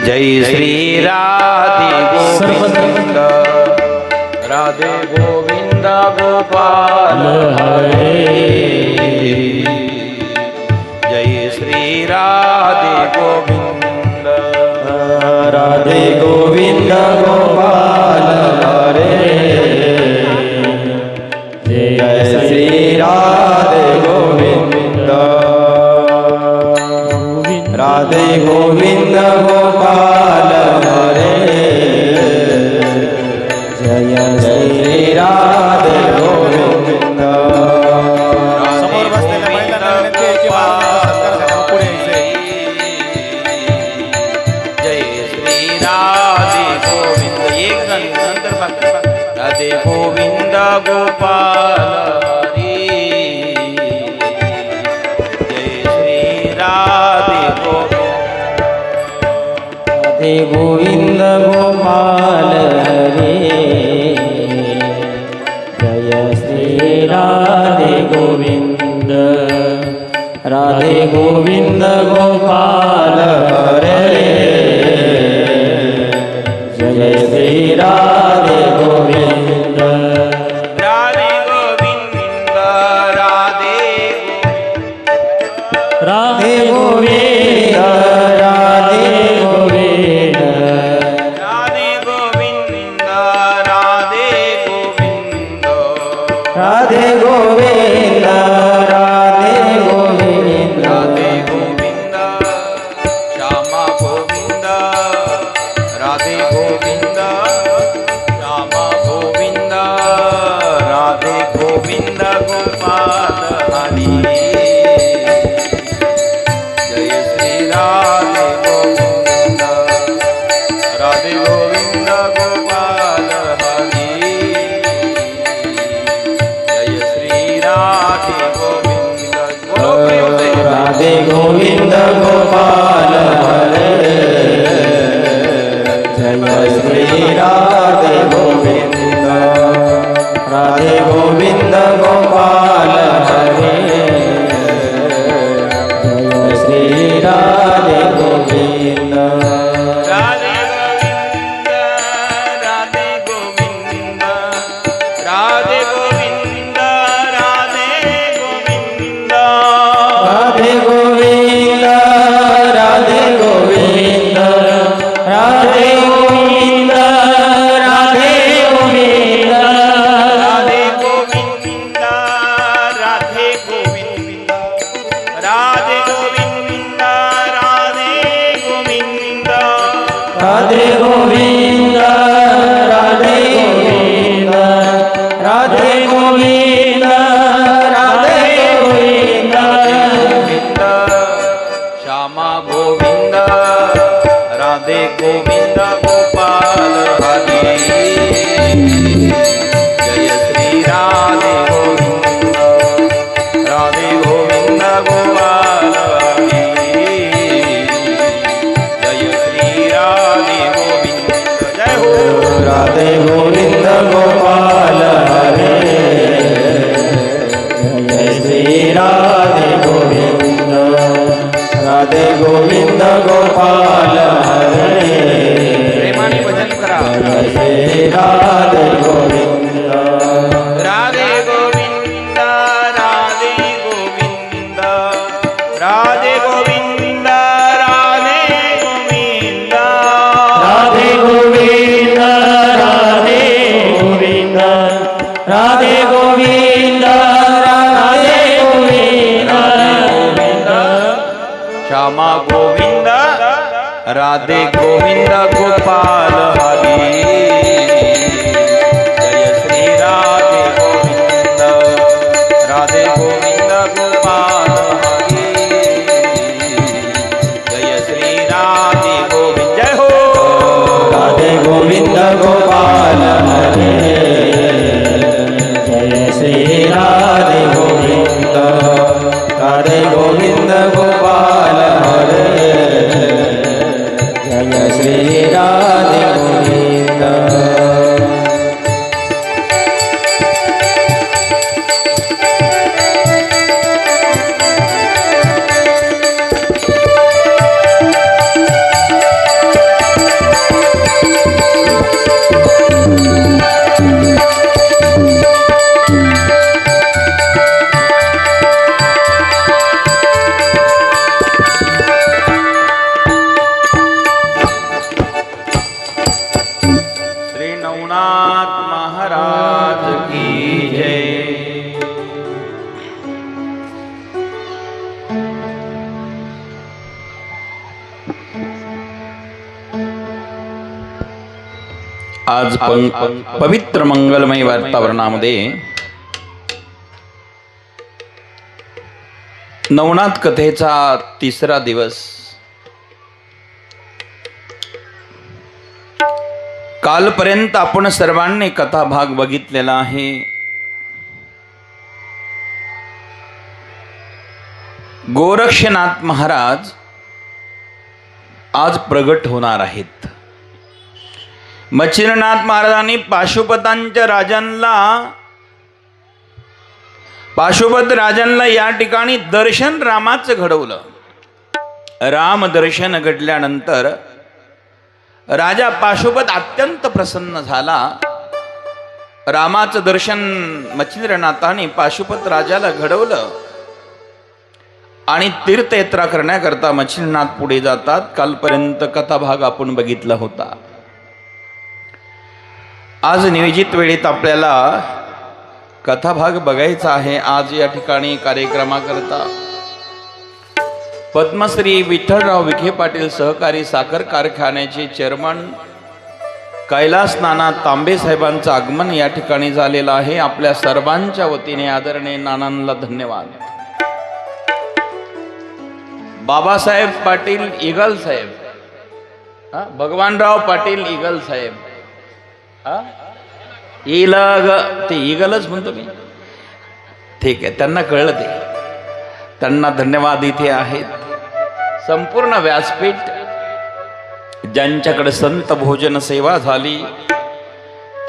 जय श्री राधे गोविंद राधे गोविंद गोपाल हरे जय श्री राधे गोविंद राधे गोविंद गोपाल हरे जय श्री राधे गोविंद राधे गोविंद गोपाल हरे जय श्री राधे गोविंद समोर बसलेल्या महिलांना विनंती आहे की सत्कारासाठी पुढे यायचे. जय श्री राधे गोविंद एक जण नंतर राधे गोविंद गोपाल हरी जय श्री राधे गोविंद गोपाल हरे जय श्री राधे गोविंद राधे गोविंद गोपाल हरे जय श्री राधे गोविंद राधे गोविंद राधे राधे गोविंद राधे गोविंद राधे गोविंद राधे गोविंद राधे गोविंद राधे गोविंद राधे गोविंद श्यामा गोविंद राधे गोविंद श्यामा गोविंद राधे गोविंद गोपाल हरी जय श्री राधे गोविंद राधे गोविंद गोपाल हरी जय श्री राधे गोविंद राधे गोविंद गोपाल हरे जय श्री राधे गोविंद राधे गोविंद गोपाल हरे जय श्री राधे गोविंद राधे गोविंद राधे गोविंद राधे गोविंद राधे गोविंद राधे गोविंद राधे गोविंद राधे गोविंद राधे गोविंद राधे गोविंद राधे गोविंद राधे गोविंद राधे गोविंद राधे गोविंद राधे गोविंद राधे गोविंद राधे गोविंद श्यामा गोविंद राधे गोविंद गोपाल हरि जय श्री राधे गोविंद राधे गोविंद गोपाल हरि जय श्री राधे गोविंद जय हो राधे गोविंद गोपाल हरे जय श्री राधे गोविंद राधे गोविंद गोपाल हरे प्रेमाने भजन करा जय श्री राधे गोविंद राधे गोविंद राधे गोविंद राधे गोविंद राधे गोविंद राधे गोविंद राधे गोविंद राधे गोविंद राधे गोविंद श्यामा गोविंद राधे गोविंद गोपाल हरि जय श्री राधे गोविंद राधे गोविंद गोपाल हरि जय श्री राधे गोविंद जय हो राधे गोविंद गोपाल हरि जय श्री राधे गोविंद राधे गोविंद गोपाल हरे जय श्री राधे गोविंद आज पवित्र मंगलमय वातावरणामध्ये नवनाथ कथेचा तिसरा दिवस. कालपर्यंत आपण सर्वांनी कथा भाग बघितलेला आहे. गोरक्षनाथ महाराज आज प्रगट होणार आहेत. मच्छिंद्रनाथ महाराजांनी पाशुपतांच्या पाशुपत राजांना या ठिकाणी दर्शन रामाचं घडवलं. राम दर्शन घडल्यानंतर राजा पाशुपत अत्यंत प्रसन्न झाला. रामाचं दर्शन मच्छिंद्रनाथाने पाशुपत राजाला घडवलं आणि तीर्थयात्रा करण्याकरता मच्छिंद्रनाथ पुढे जातात. कालपर्यंत कथाभाग आपण बघितला होता. आज नियोजित वेळेत आपल्याला कथाभाग बघायचा आहे. आज या ठिकाणी कार्यक्रमाकरता पद्मश्री विठ्ठलराव विखे पाटील सहकारी साखर कारखान्याचे चेअरमन कैलास नाना तांबे साहेबांचं आगमन या ठिकाणी झालेलं आहे. आपल्या सर्वांच्या वतीने आदरणीय नानांना धन्यवाद. बाबासाहेब पाटील इगल साहेब, भगवानराव पाटील इगल साहेब, ते इगलच म्हणतो मी, ठीक आहे, त्यांना कळलं ते, त्यांना धन्यवाद इथे आहेत. संपूर्ण व्यासपीठ ज्यांच्याकडे संत भोजन सेवा झाली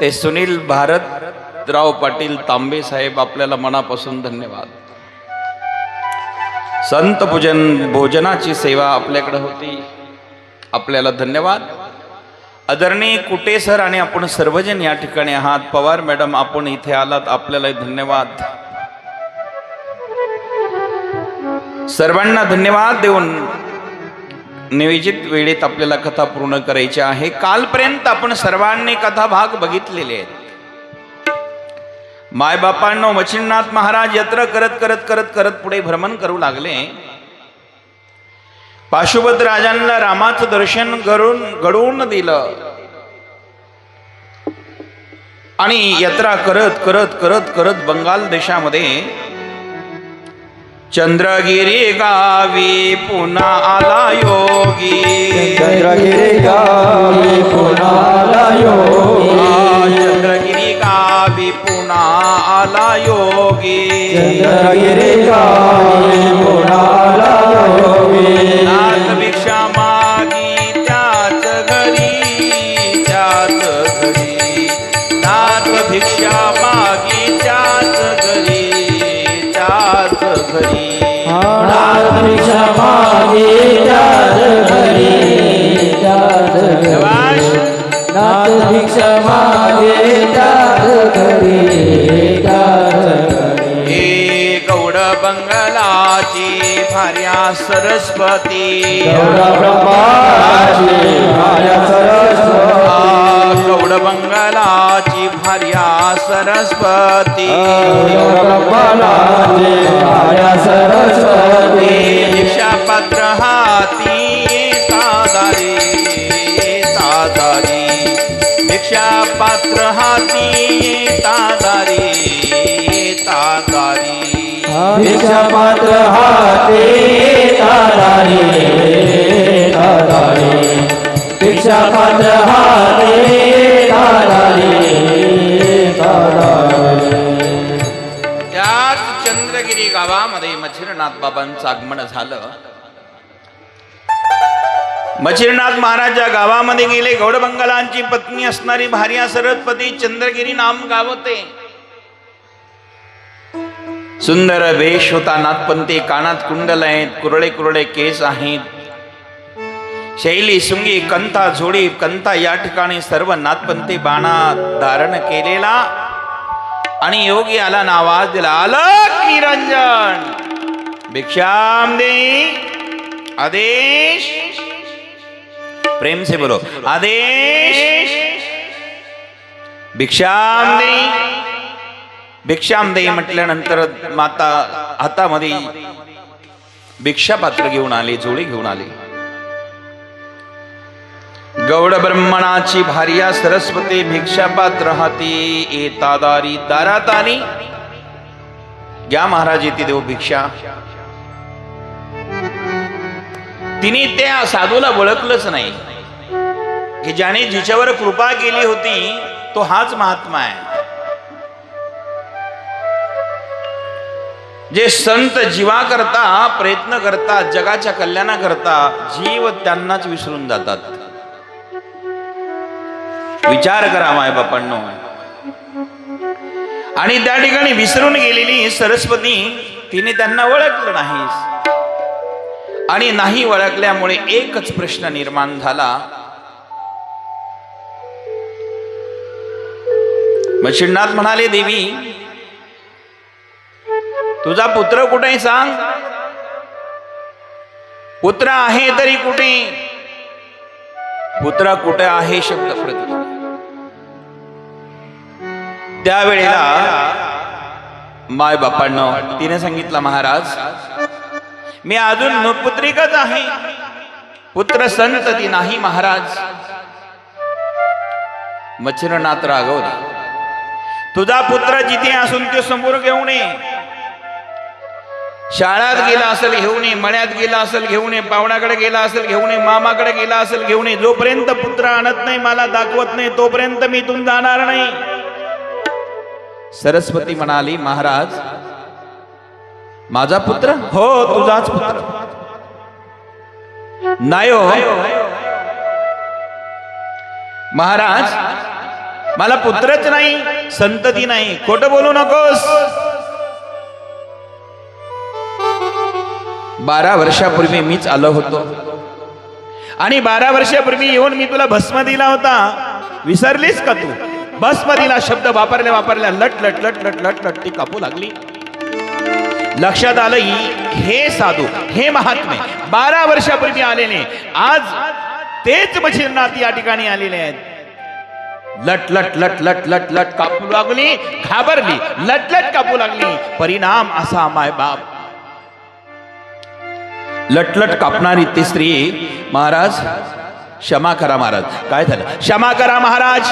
ते सुनील भारतराव पाटील तांबे साहेब, आपल्याला मनापासून धन्यवाद. संत भोजनाची सेवा आपल्याकडे होती, आपल्याला धन्यवाद. आदरणीय कुटे सर आणि आपण सर्वजण या ठिकाणी आहात. पवार मॅडम आपण इथे आलात, आपल्याला धन्यवाद. सर्वांना धन्यवाद देऊन नियोजित वेळेत आपल्याला कथा पूर्ण करायची आहे. कालपर्यंत आपण सर्वांनी कथा भाग बघितलेले आहेत. मायबापांनो, मच्छिंद्रनाथ महाराज यात्रा करत करत करत करत पुढे भ्रमण करू लागले. पाशुपत राजांना रामाचं दर्शन घडवून दिलं आणि यात्रा करत करत करत करत बंगाल देशामध्ये चंद्रगिरी गावी पुन्हा आला योगी. चंद्रगिरी गावी पुन्हा आला योगी. चंद्रगिरी गावी पुन्हा आला योगी. चंद्रगिरी गावी पुन्हा आला योगी. नाथ भिक्षा मागी त्याच घरी, त्याच घरी. नाथ भिक्षा मागी त्याच घरी, त्याच घरी. नाथ भिक्षा मागे त्याच घरी, त्याच घरी. नाथ भिक्षा मागे त्याच घरी, त्याच घरी. हे गौड बंगलाची भार्या सरस्वती. गौड ब्रह्माची भार्या सरस्वती. गौड बंगलाची भार्या सरस्वती. गौड ब्रह्माची भार्या सरस्वती. दीक्षा पात्र हाती तादारी, तादारी. दीक्षा पात्र हाती तादारी, तादारी. भिक्षा पात्र हाते तादारी, तादारी. भिक्षा पात्र हाते तादारी, तादारी. त्याच चंद्रगिरी गावामध्ये मच्छिंद्रनाथ बाबांचं आगमन झालं. मच्छिंद्रनाथ महाराज या गावामध्ये गेले. गौडबंगालांची पत्नी असणारी भार्या सरस्वती, चंद्रगिरी नाम गाव होते. सुंदर वेश होता. नाथपंथी, कानात कुंडल आहेत, कुरळे कुरळे केस आहेत. शैली सुंगी कंथा झोडी कंथा या ठिकाणी सर्व नाथपंथी बाणा धारण केलेला. आणि योगी आला ना आवाज दिला, अलक निरंजन भिक्षाम दे. आदेश, प्रेम से बोलो, आदेश. भिक्षाम दे. भिक्षाम दे म्हटल्यानंतर माता हातामध्ये भिक्षा पात्र घेऊन आली, जोडी घेऊन आली. गौड ब्रह्मणाची भार्या सरस्वती भिक्षापात्र हाती येता दारी. दारात आली, घ्या महाराज येते देव भिक्षा. तिने त्या साधूला ओळखलंच नाही की ज्याने जिच्यावर कृपा केली होती तो हाच महात्मा आहे. जे संत जीवा करता प्रयत्न करतात, जगाच्या कल्याणाकरता, जीव त्यांनाच विसरून जातात. विचार करा माय बापांनो. आणि त्या ठिकाणी विसरून गेलेली सरस्वती, तिने त्यांना ओळखलं नाही. आणि नाही ओळखल्यामुळे एकच प्रश्न निर्माण झाला. मच्छिंद्रनाथ म्हणाले, देवी तुझा पुत्र कुठे सांग. पुत्र आहे तरी कुठे, पुत्र कुठे आहे शब्द प्रति. त्यावेळेला माय बापांनो तिने सांगितलं, महाराज मी अजून नुपुत्रिकच आहे, पुत्र संतती नाही महाराज. मच्छिंद्रनाथ रागवले, तुझा पुत्र जिथे असून ते समोर घेऊन ये. शाळेत गेला असेल घेऊन ये, मळ्यात गेला असेल घेऊन ये, पाहुण्याकडे गेला असेल घेऊन ये, मामाकडे गेला असेल घेऊन ये. जोपर्यंत पुत्र आणत नाही, मला दाखवत नाही, तोपर्यंत मी इथून जाणार नाही. सरस्वती म्हणाली, महाराज माझा पुत्र? हो तुझाच पुत्र. नाही हो महाराज, मला पुत्रच नाही, संतती नाही. खोटं बोलू नकोस. 12 वर्षापूर्वी मीच आलो होतो आणि 12 वर्षापूर्वी येऊन मी तुला भस्म दिला होता, विसरलीस का तू? भस्म दिला शब्द वापरल्या लट लट लट लट लट लट ती कापू लागली. लक्षात आलं, हे साधू, हे महात्मे 12 वर्षापूर्वी आलेले, आज तेच मच्छिंद्रनाथ या ठिकाणी आलेले आहेत. लट लट लट लट लट लट कापू लागली, घाबरली, लट लट कापू लागली. परिणाम असा, माय बाप, लटलट कापणारी ती स्त्री. महाराज क्षमा करा महाराज. काय झालं? क्षमा करा महाराज.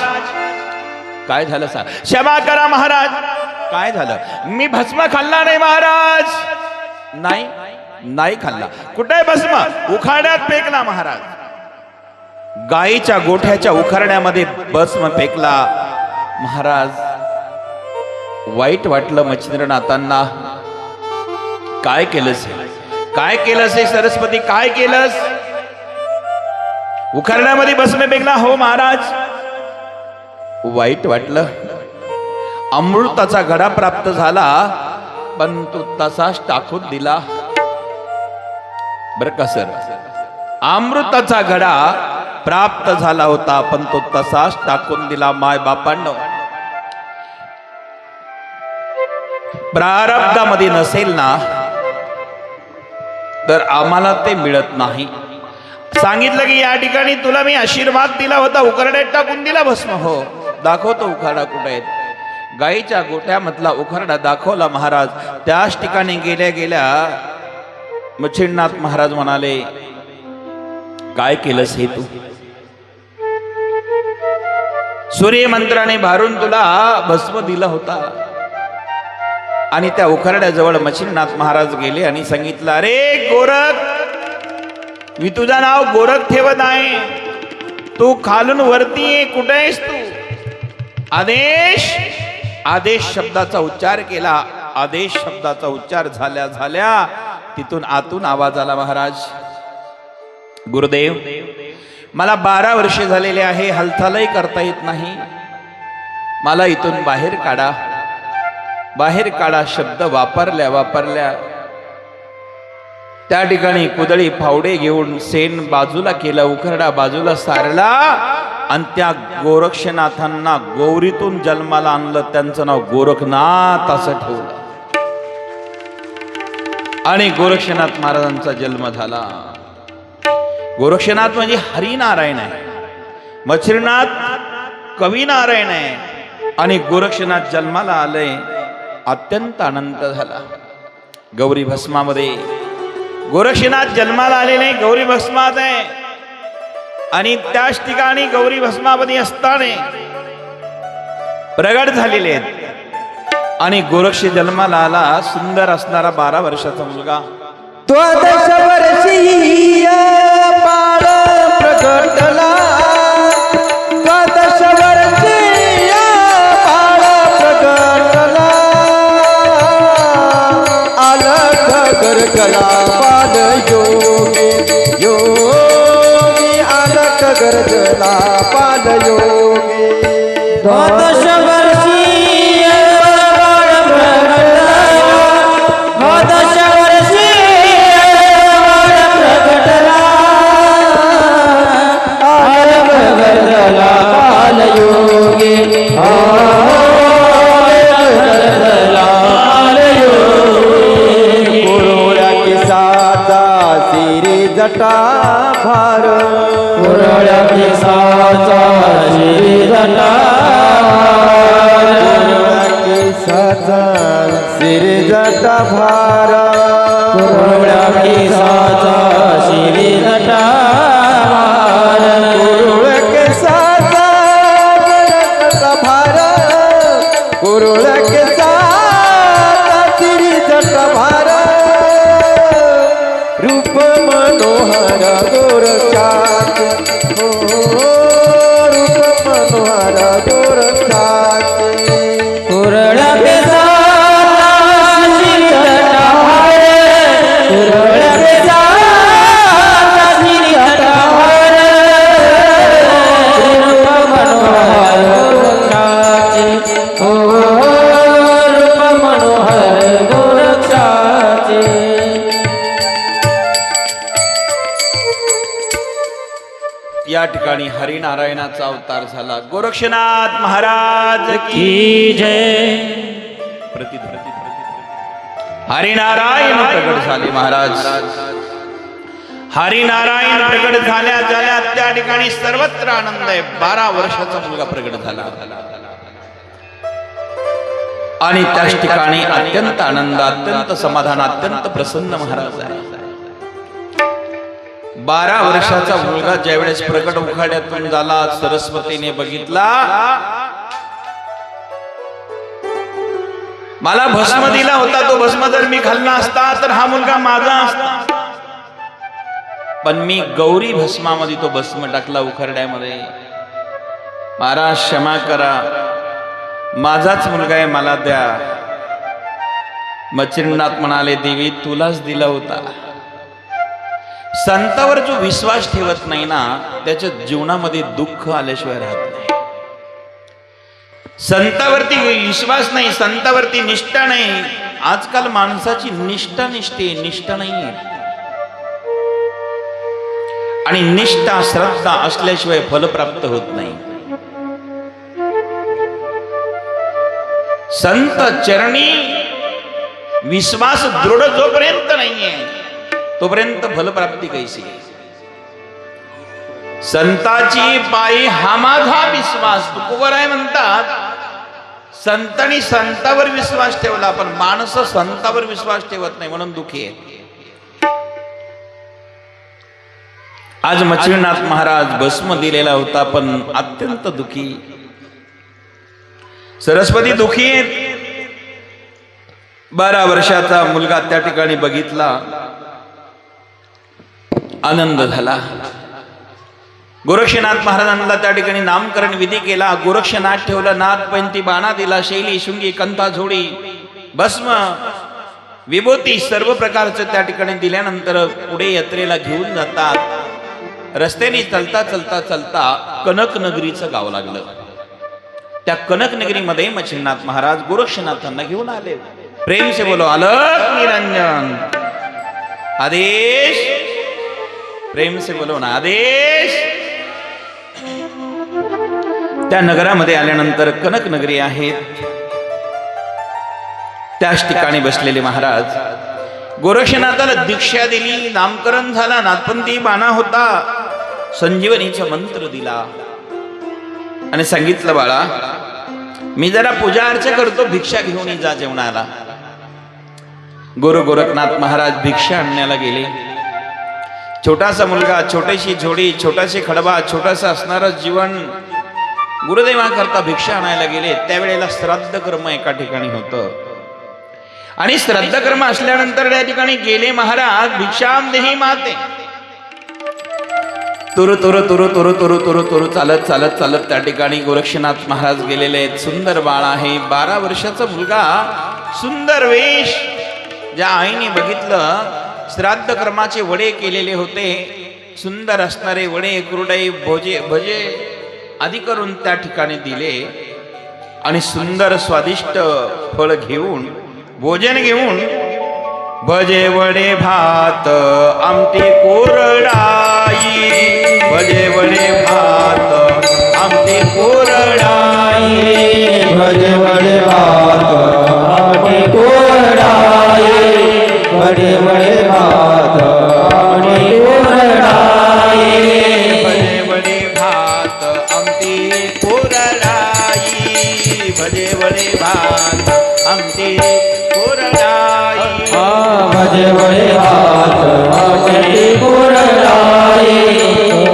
काय झालं सा? क्षमा करा महाराज. काय झालं? मी भस्म खाल्ला नाही महाराज. नाही नाही खाल्ला. कुठे भस्म? उखाड्यात फेकला महाराज. गायीच्या गोठ्याच्या उखाड्यामध्ये भस्म फेकला महाराज. वाईट वाटलं मच्छिंद्रनाथांना. काय केलंस? काय केलंस हे सरस्वती? काय केलंस? उखाड्यामध्ये भस्म फेकला. हो महाराज. वाईट वाटलं. अमृताचा घडा प्राप्त झाला, पण तो तसाच टाकून दिला. बर का सर, अमृताचा घडा प्राप्त झाला होता, पण तो तसाच टाकून दिला. माय बापांनो, प्रारब्धामध्ये नसेल ना तर आम्हाला ते मिळत नाही. सांगितलं की या ठिकाणी तुला मी आशीर्वाद दिला होता, उखरड्यात टाकून दिला भस्म. हो, दाखवतो उखाडा कुठे आहे. गायीच्या गोठ्यामधला उखरडा दाखवला महाराज. त्याच ठिकाणी गेल्या गेल्या मच्छिंद्रनाथ महाराज म्हणाले, काय केलंस हे तू? सूर्यमंत्राने भारून तुला भस्म दिला होता. आणि त्या उखरड्याजवळ मच्छिंद्रनाथ महाराज गेले आणि सांगितलं, अरे गोरख, मी तुझं नाव गोरख ठेवत आहे, तू खालून वरती ये. कुठे आहेस तू? आदेश. आदेश शब्दाचा उच्चार केला. आदेश शब्दाचा उच्चार झाल्या झाल्या तिथून आतून आवाज आला, महाराज गुरुदेव, मला 12 वर्षे झालेले आहे, हालचालही करता येत नाही, मला इथून बाहेर काढा. बाहेर काढा शब्द वापरल्या त्या ठिकाणी कुदळी फावडे घेऊन सेन बाजूला केला, उखरडा बाजूला सारला आणि त्या गोरक्षनाथांना गौरीतून जन्माला आणलं. त्यांचं नाव गोरखनाथ असं ठेवलं आणि गोरक्षनाथ महाराजांचा जन्म झाला. गोरक्षनाथ म्हणजे हरिनारायण आहे, मच्छिंद्रनाथ कवी नारायण आहे आणि गोरक्षनाथ जन्माला आले. अत्यंत आनंद झाला. गौरी भस्मामध्ये गोरक्षनाथ जन्माला आले नाही, गौरी भस्मात आहे. आणि त्याच ठिकाणी गौरी भस्मावती असताना प्रगट झालेले आहेत आणि गोरक्ष जन्माला आला सुंदर असणारा 12 वर्षाचा मुलगा द्वादश वर्षीय बाळ प्रगटला द्वादश वर्षीय बाळ प्रगटला अलख गरगला बाल योगी योगी अलख गरगला बाल योगी द्वादश वर्षीय बाळ प्रगटला द्वादश जटा भार कुरळ्या केसाचा श्री जटा केसाचा श्री जटा भार कुरळ्या केसाचा श्री जटा भार कुरळ केसाचा जटा भार कुरळ केसाचा श्री जटा भार रूप मनोहर गोरक्षात हो रूप मनोहर गोरक्षात कुरळ्या केसाचा श्री जटा भार कुरळ्या केसाचा श्री जटा भार रूप मनोहर गोरक्षात हो रूप मनोहर गोरक्षात या ठिकाणी हरिनारायणाचा अवतार झाला गोरक्षनाथ महाराज की जय हरिनारायण प्रकट झाले महाराज हरिनारायण प्रकट झाल्या झाल्या त्या ठिकाणी सर्वत्र आनंद आहे 12 वर्षाचा मुलगा प्रकट झाला आणि त्याच ठिकाणी अत्यंत आनंद अत्यंत समाधान अत्यंत प्रसन्न महाराज आहे 12 वर्षाचा मुलगा ज्यावेळेस प्रकट उखाड्यातून झाला सरस्वतीने बघितला मला भस्म दिला होता तो भस्म जर मी खाल्ला असता तर हा मुलगा माझा असता पण मी गौरी भस्मामध्ये तो भस्म टाकला उखरड्यामध्ये महाराज क्षमा करा माझाच मुलगा आहे मला द्या मच्छिंद्रनाथ म्हणाले देवी तुलाच दिला होता संतावर जो विश्वास ठेवत नाही ना त्याच्या जीवनामध्ये दुःख आल्याशिवाय राहत नाही संतावरती विश्वास नाही संतावरती निष्ठा नाही आजकाल माणसाची निष्ठा निष्ठा नाही आणि निष्ठा श्रद्धा असल्याशिवाय फल प्राप्त होत नाही संत चरणी विश्वास दृढ जोपर्यंत नाहीये तोपर्यंत फलप्राप्ती कैसी संताची पायी हा माझा विश्वास तुकोवर आहे म्हणतात संतांनी संतावर विश्वास ठेवला पण माणसं संतावर विश्वास ठेवत नाही म्हणून दुःखी आहे आज मच्छिंद्रनाथ महाराज भस्म दिलेला होता पण अत्यंत दुःखी सरस्वती दुःखी आहेत 12 वर्षाचा मुलगा त्या ठिकाणी बघितला आनंद झाला गोरक्षनाथ महाराजांना त्या ठिकाणी नामकरण विधी केला गोरक्षनाथ ठेवला नाथ पंथी बाणा दिला शैली शुंगी कंथा झोडी भस्म विभूती सर्व प्रकारचं त्या ठिकाणी दिल्यानंतर पुढे यात्रेला घेऊन जातात रस्त्याने चलता चलता चलता कनक नगरीचं गाव लागलं त्या कनक नगरीमध्ये मच्छिंद्रनाथ महाराज गोरक्षनाथांना घेऊन आले प्रेम से बोलो अलख निरंजन आदेश प्रेम से बोलो ना आदेश त्या नगरामध्ये आल्यानंतर कनक नगरी आहेत त्याच ठिकाणी बसलेले महाराज गोरक्षनाथाला दीक्षा दिली नामकरण झाला नाथपंथी बाणा होता संजीवनीचा मंत्र दिला आणि सांगितलं बाळा मी जरा पूजा अर्चा करतो भिक्षा घेऊन जा जेवणाला गोरखनाथ महाराज भिक्षा आणण्याला गेले छोटासा मुलगा, छोटीशी झोडी, छोटाशी खडबा, छोटंसं असणारं जीवन गुरुदेवांकरता भिक्षा आणायला गेले. त्यावेळेला श्राद्ध कर्म एका ठिकाणी होतं आणि श्राद्ध कर्म असल्यानंतर त्या ठिकाणी गेले महाराज. भिक्षाम देही माते. तुरु तुरु तुरु तुरु तुरु तुरु तुरु चालत चालत चालत त्या ठिकाणी गोरक्षनाथ महाराज गेलेले आहेत. सुंदर बाळ आहे, 12 वर्षाचा मुलगा, सुंदर वेश. ज्या आईने बघितलं श्राद्ध कर्माचे वडे केलेले होते, सुंदर असणारे वडे, कुरडई, भजे आदी करून त्या ठिकाणी दिले आणि सुंदर स्वादिष्ट फळ घेऊन, भोजन घेऊन, भजे वडे भात आमटी कोरडाई, भजे वडे भात आमटी कोरडाई, भजे वडे भात आमटी कोरडाई, भजे वडे भात आमटी कोरडाई, भजे वडे भात आमटी कोरडाई, भजे वडे भात आमटी कोरडाई, भजे वडे भात आमटी कोरडाई,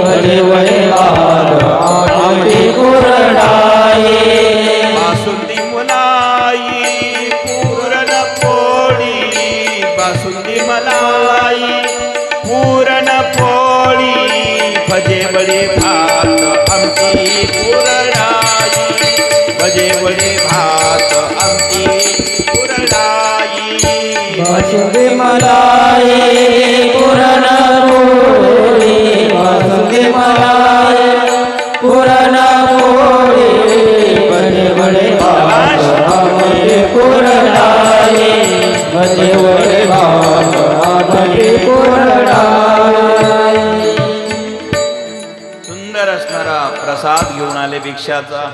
भजे वडे भात आमटी कोरडाई, बासुंदी मलाई पूरण पोळी, बासुंदी मलाई पूरण पोळी, भजे वडे भात आमटी कोरडाई, भजे वडे भात आमटी कोरडाई, बासुंदी मलाई पुरण पोळी, बासुंदी मलाई पुरण पोळी, भजे वडे भात आमटी कोरडाई, भजे वडे भात आमटी कोरडाई. सुंदर असणारा प्रसाद घेऊन आले भिक्षाचा.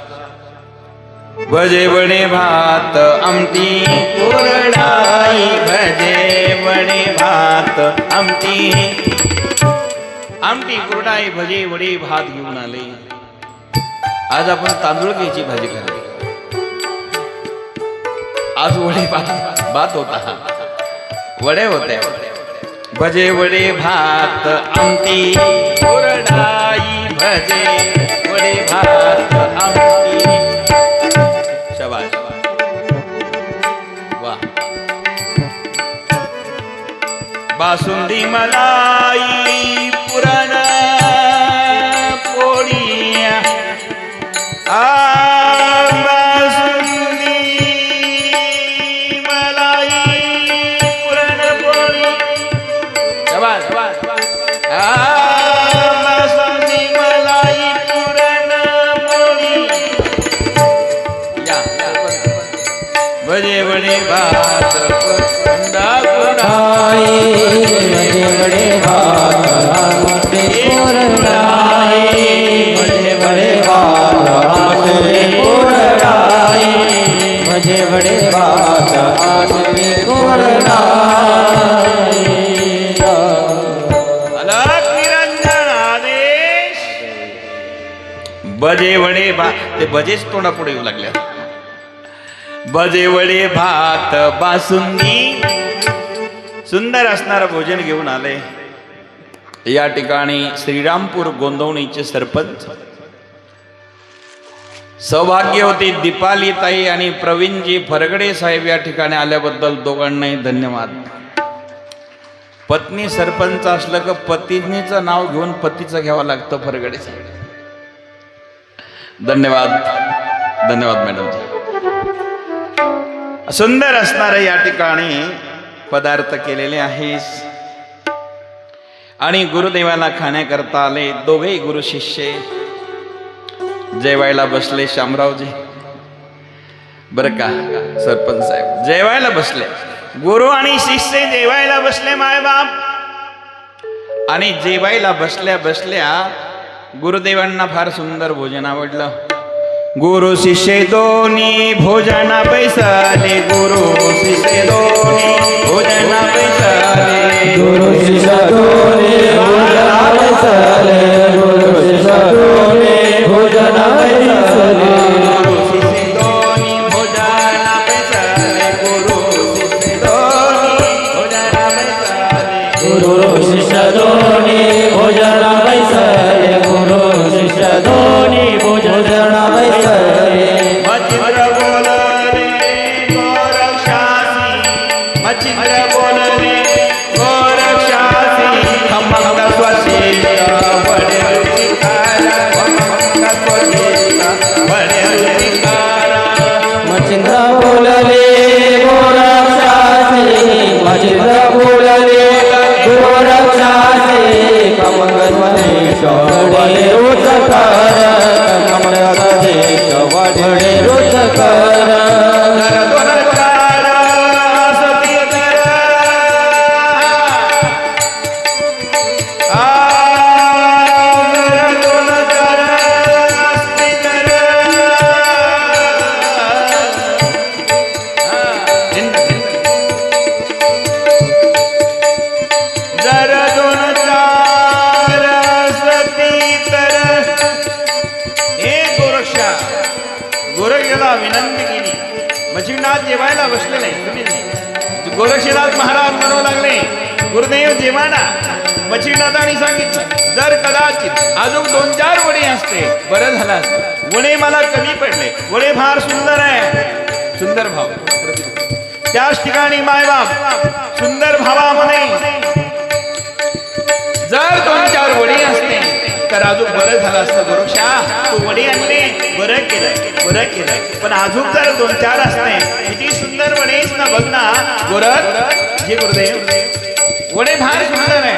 भजे वडे भात आमटी कोरडाई, भजे वडे भात आमटी कोरडाई, भजे वडे भात घेऊन आले. आज आपण तांदूळ घ्यायची भाजी खाल्ली, आज वडे भात होता, वडे होते. भजे वडे भात आमटी कोरडाई, भजे वडे भात आमटी. शाबाश, वाह. बासुंदी मलाई पुरण पोळी, बासुंदी मलाई पुरण पोळी. शाबाश, बासुंदी मलाई पुरण पोळी. भजे वडे भात कोरडाई, भजे वडे भात आमटी कोरडाई, भजे वडे भात आमटी कोरडाई, भजे वडे भात आमटी कोरडाई. अलग निरंजन आदेश. भजे वडे भात, ते भजेच तोंडापुढे येऊ लागल्या. भजे वडे भात बासुंदी, सुंदर असणारं भोजन घेऊन आले. या ठिकाणी श्रीरामपूर गोंदवणीचे सरपंच सौभाग्यवती दीपालीताई आणि प्रवीणजी फरगडे साहेब या ठिकाणी आल्याबद्दल दोघांनाही धन्यवाद. पत्नी सरपंच असलं का पत्नीचं नाव घेऊन पतीचं घ्यावं लागतं. फरगडे साहेब धन्यवाद, धन्यवाद मॅडमजी. सुंदर असणारे या ठिकाणी पदार्थ केलेले आहेस आणि गुरुदेवाला खाण्याकरता आले. दोघेही गुरु शिष्य जेवायला बसले. शामरावजी बरं का, सरपंच साहेब जेवायला बसले. गुरु आणि शिष्य जेवायला बसले मायबाप. आणि जेवायला बसल्या बसल्या गुरुदेवांना फार सुंदर भोजन आवडलं. गुरु शिष्य दोन्ही भोजना बैसले, गुरु शिष्य दोन्ही भोजना बैसले, गुरु शिष्य दोन्ही भोजना बैसले, गुरु शिष्य दोन्ही भोजना बैसले, गुरु शिष्य दोन्ही भोजना बैसले, गुरु शिष्य दोन्ही भोजना बैसले, गुरु शिष्य दोन्ही दोन्ही भोजन बैसले मच्छिंद्र बोलले गोरक्षासी मच्छिंद्र बोलले गोरक्षासी खमंग स्वशिष्ट बडे रुचिकारा खमंग स्वशिष्ट बडे रुचिकारा मच्छिंद्र बोलले गोरक्षासी मच्छिंद्र बोलले गोरक्षासी खमंग स्वशिष्ट बडे रुचकार खमंग स्वशिष्ट बडे रुचकार विनंती केली मच्छिंद्रनाथ जेवायला बसले नाही गोरक्षनाथ महाराज म्हणू लागले गुरुदेव जेवाना मच्छिंद्रनाथांनी सांगितलं जर कदाचित अजून 2-4 वडे असते बरं झालं असतं वडे मला कमी पडले वडे फार सुंदर आहे सुंदर भाव त्याच ठिकाणी मायबाप सुंदर भावामध्ये जर 2-4 वडे असते तर अजून बरं झालं असतं गोरक्षा तू वडे आणले बरं केलंय पण अजून जर 2-4 असते किती सुंदर वडेच ना बघ ना गोरख जे गुरुदेव वडे फार सुंदर आहे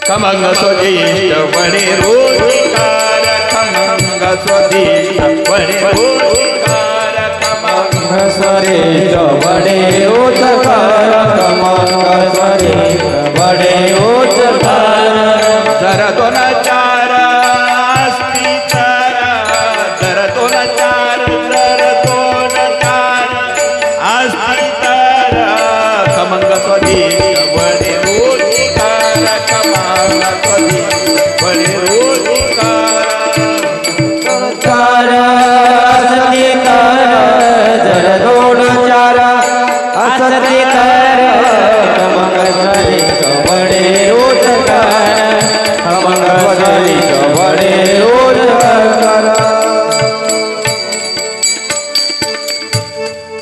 खमंग स्वदिष्ट वडे रोजिकार खमंग स्वदिष्ट वडे रोजिकार खमंग स्वरेश बडे उचकार खमंग स्वरेश बडे उचकार जर 2-4 असती जर 2-4 असती तर खमंग स्वदिष्ट वडे रोजिकार खमंग स्वदिष्ट वडे रोजिकार चार असती तर जर 2-4 असती तर खमंग स्वरेश बडे उचकार खमंग स्वरेश बडे उचकार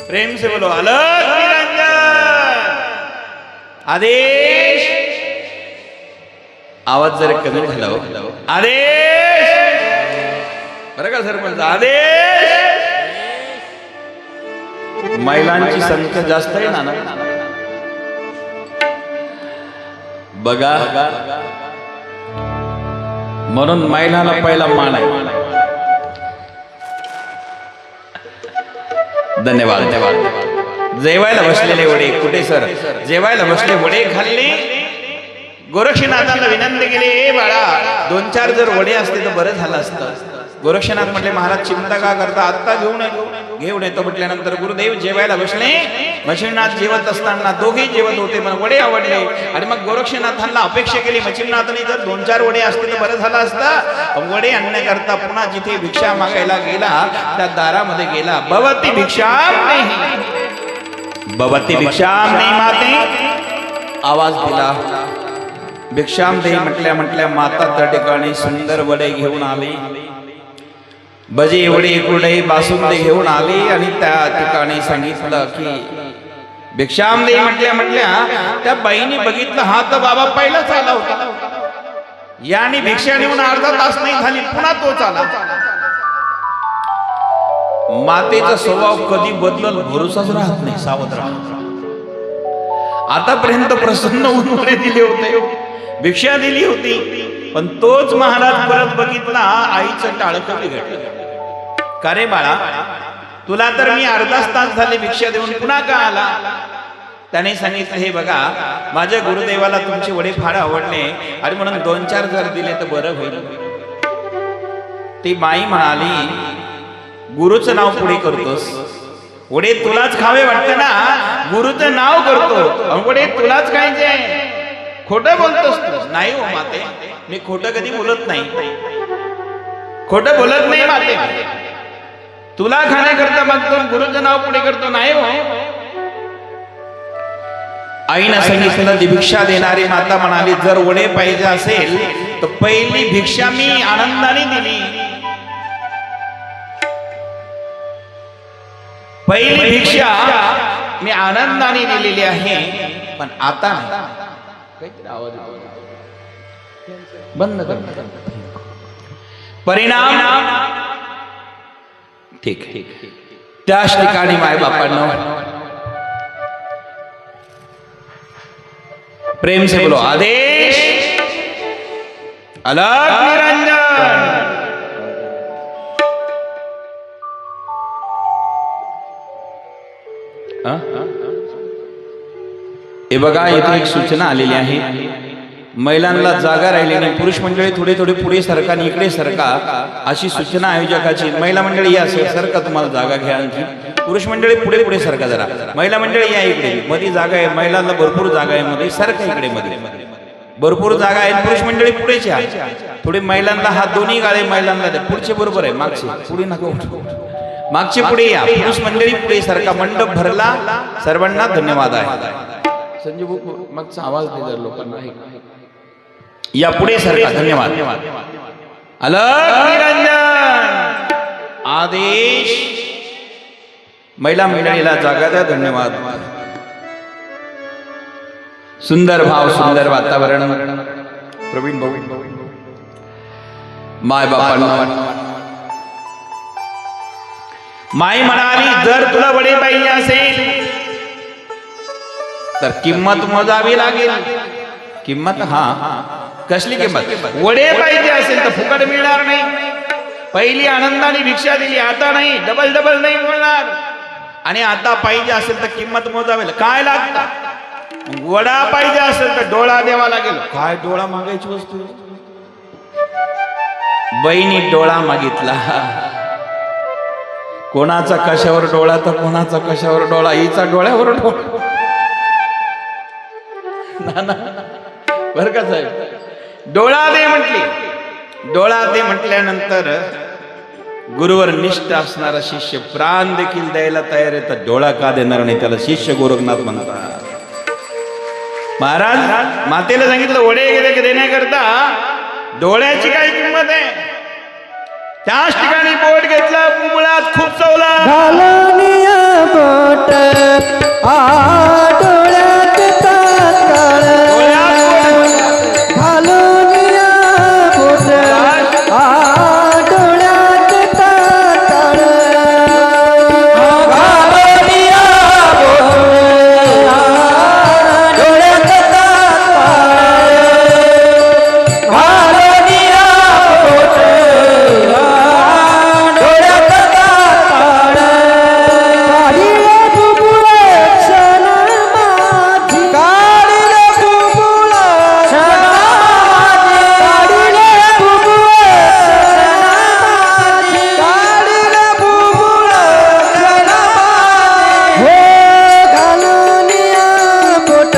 प्रेम से बोलो अलग निरंजन आदेश आवाज जरा कमी झाला हो आदेश बरं का सरपंच आदेश महिलांची संख्या जास्त आहे ना बघा म्हणून महिलांना पहिला मान आहे धन्यवाद धन्यवाद जेवायला बसलेले वडे कुठे सर जेवायला बसले वडे खाल्ले गोरक्षनाथाला विनंती केली ए बाळा 2-4 जर वडे असते तर बरं झालं असतं गोरक्षनाथ म्हटले महाराज चिंता का करता आत्ता घेऊन येतो म्हटल्यानंतर गुरुदेव जेवायला बसले मच्छिंद्रनाथ जेवत असताना दोघे जेवत होते मला वडे आवडले आणि मग गोरक्षनाथांना अपेक्षा केली मच्छिंद्रनाथांनी जर 2-4 वडे असते तर बरं झालं असतं वडे आणण्याकरता पुन्हा जिथे भिक्षा मागायला गेला त्या दारामध्ये गेला भवती भिक्षाम नाही माते आवाज दिला भिक्षाम देही म्हटल्या माता त्या ठिकाणी सुंदर वडे घेऊन आली भजी वडे कुरडई बासुंदी घेऊन आली आणि त्या ठिकाणी सांगितलं की भिक्षाम देही म्हटल्या त्या बाईने बघितलं हा तर बाबा पहिलाच आला होता याने भिक्षा नेऊन अर्धा तास नाही झाली पुन्हा तोच आला मातेचा स्वभाव कधी बदलल भरोसाच राहत नाही सावध राहा आतापर्यंत प्रसन्न होऊन दिले होते भिक्षा दिली होती पण तोच महाराज परत बघितला आईचं टाळकं बिघडलं का रे बाळा तुला तर मी अर्धाच तास झाले भिक्षा देऊन पुन्हा का आला त्याने सांगितलं हे बघा माझ्या गुरुदेवाला तुमचे वडे फार आवडले आणि म्हणून 2-4 जर दिले तर बरं होईल ती बाई म्हणाली गुरुचं नाव पुढे करतोस वडे तुलाच खावे वाटतं ना गुरुचं नाव करतो वडे तुलाच खायचे खोटं बोलतोस तू नाही हो माते मी खोटं कधी बोलत नाही खोटं बोलत नाही माते तुला खाण्याकरता मागतो गुरुचं नाव पुढे करतो नाही हो आईनं सांगितलं ती भिक्षा देणारी माता म्हणाली जर वडे पाहिजे असेल तर पहिली भिक्षा मी आनंदाने दिली, पहिली भिक्षा मी आनंदाने दिलेली आहे, पण आता काहीतरी आवाज बंद कर. परिणाम ठीक आहे. त्याच ठिकाणी मायबापांना प्रेम से बोलो आदेश अलग निरंजन. हे बघा इथे एक सूचना आलेली आहे, महिलांना जागा राहिली नाही, पुरुष मंडळी थोडे थोडे पुढे सरका आणि इकडे सरका अशी सूचना आयोजकाची. महिला मंडळी या सरका, तुम्हाला जागा घ्या. आणखी पुरुष मंडळी पुढे पुढे सरका जरा, महिला मंडळी या इकडे, मध्ये जागा आहे, महिलांना भरपूर जागा आहे मध्ये, सरका इकडे, मध्ये भरपूर जागा आहेत. पुरुष मंडळी पुढेच या, थोडे महिलांना हात दोन्ही गाळे महिलांना द्या. पुढचे बरोबर आहे, मागचे पुढे नका, मागचे पुढे या. पुरुष मंडळी पुढे सरका. मंडप भरला, सर्वांना धन्यवाद आहे. संजय भाऊ मागचा आवाज दे लोकांना, या पुढे सरका. धन्यवाद. अलग निरंजन आदेश. महिला मंडळीला जागा द्या. धन्यवाद. सुंदर भाव, सुंदर वातावरण. प्रवीण भाऊ माय बापांना माई म्हणाली जर तुला वडे पाहिजे असेल तर किंमत मोजावी लागेल. किंमत, हा कसली किंमत? वडे पाहिजे असेल तर फुकट मिळणार नाही. पहिली आनंदाने भिक्षा दिली, आता नाही, डबल डबल नाही मिळणार. आणि आता पाहिजे असेल तर किंमत मोजावी. काय लागतं? वडा पाहिजे असेल तर डोळा द्यावा लागेल. काय डोळा मागायची वस्तू? बहिणी डोळा मागितला. कोणाचा कशावर डोळा तर कोणाचा कशावर डोळा. हिचा डोळ्यावर डोळा. बर का साहेब, डोळा दे म्हटली. डोळा दे म्हटल्यानंतर गुरुवर निष्ठ असणारा शिष्य प्राण देखील द्यायला तयार आहे, तर डोळा का देणार नाही? त्याला शिष्य गोरखनाथ म्हणतात. महाराज मातेला सांगितलं वडे देण्याकरता डोळ्याची काय किंमत आहे? त्याच ठिकाणी बोट घेतला, मुळात खूप चवला. घालूनिया बोट डोळ्यात तात्काळ, घालूनिया बोट डोळ्यात तात्काळ, घालूनिया बोट डोळ्यात तात्काळ, घालूनिया बोट डोळ्यात तात्काळ, काढिले बुबुळ क्षण माझी, काढिले बुबुळ क्षण माझी, काढिले बुबुळ क्षण माझी, काढिले बुबुळ क्षण माझी, हे घालूनिया बोट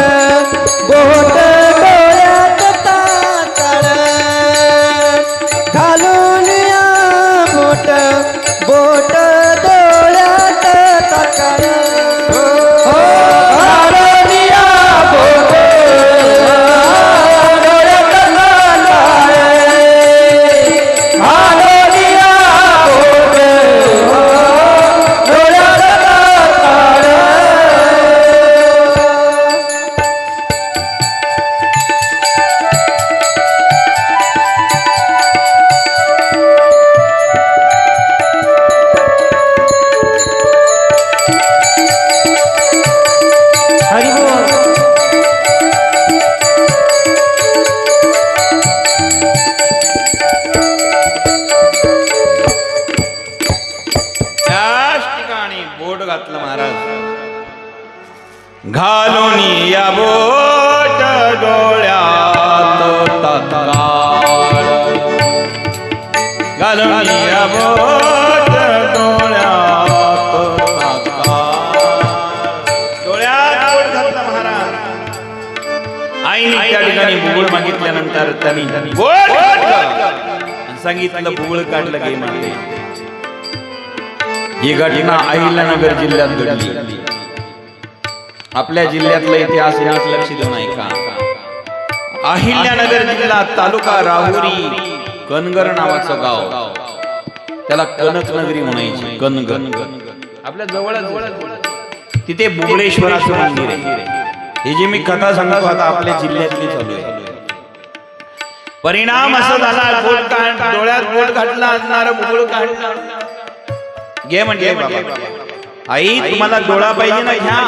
डोळ्यात तात्काळ, घालूनिया बोट डोळ्यात तात्काळ, घालूनिया बोट डोळ्यात तात्काळ, घालूनिया बोट डोळ्यात तात्काळ. हरी बोल. त्याच ठिकाणी बोट घातलं महाराज. घालून या बोट डोळ्यात तात्काळ, घालून या बोट डोळ्यात तात्काळ. डोळ्यात बोट घातलं महाराज. आईने त्या ठिकाणी बुबुळ मागितल्यानंतर त्यांनी बोट घातलं. सांगितलं बुबुळ काढलं गे माते. ही घटना अहिल्यानगर जिल्ह्यात घडली. आपल्या जिल्ह्यातला इतिहास नीट लक्ष देऊन ऐका. अहिल्यानगर जिल्हा तालुका राहुरी कनगर नावाचं गाव, त्याला कनक नगरी म्हणायची. कनगर आपल्या जवळच तिथे बुगळेश्वराचं मंदिर आहे. ही जी मी कथा सांगतो आता आपल्या जिल्ह्यातली चालू आहे. परिणाम असा झाला, डोळ्यात बोट घातला असणार बुगळ काढला. घे म्हणजे आई तुम्हाला डोळा पाहिजे ना, घ्या.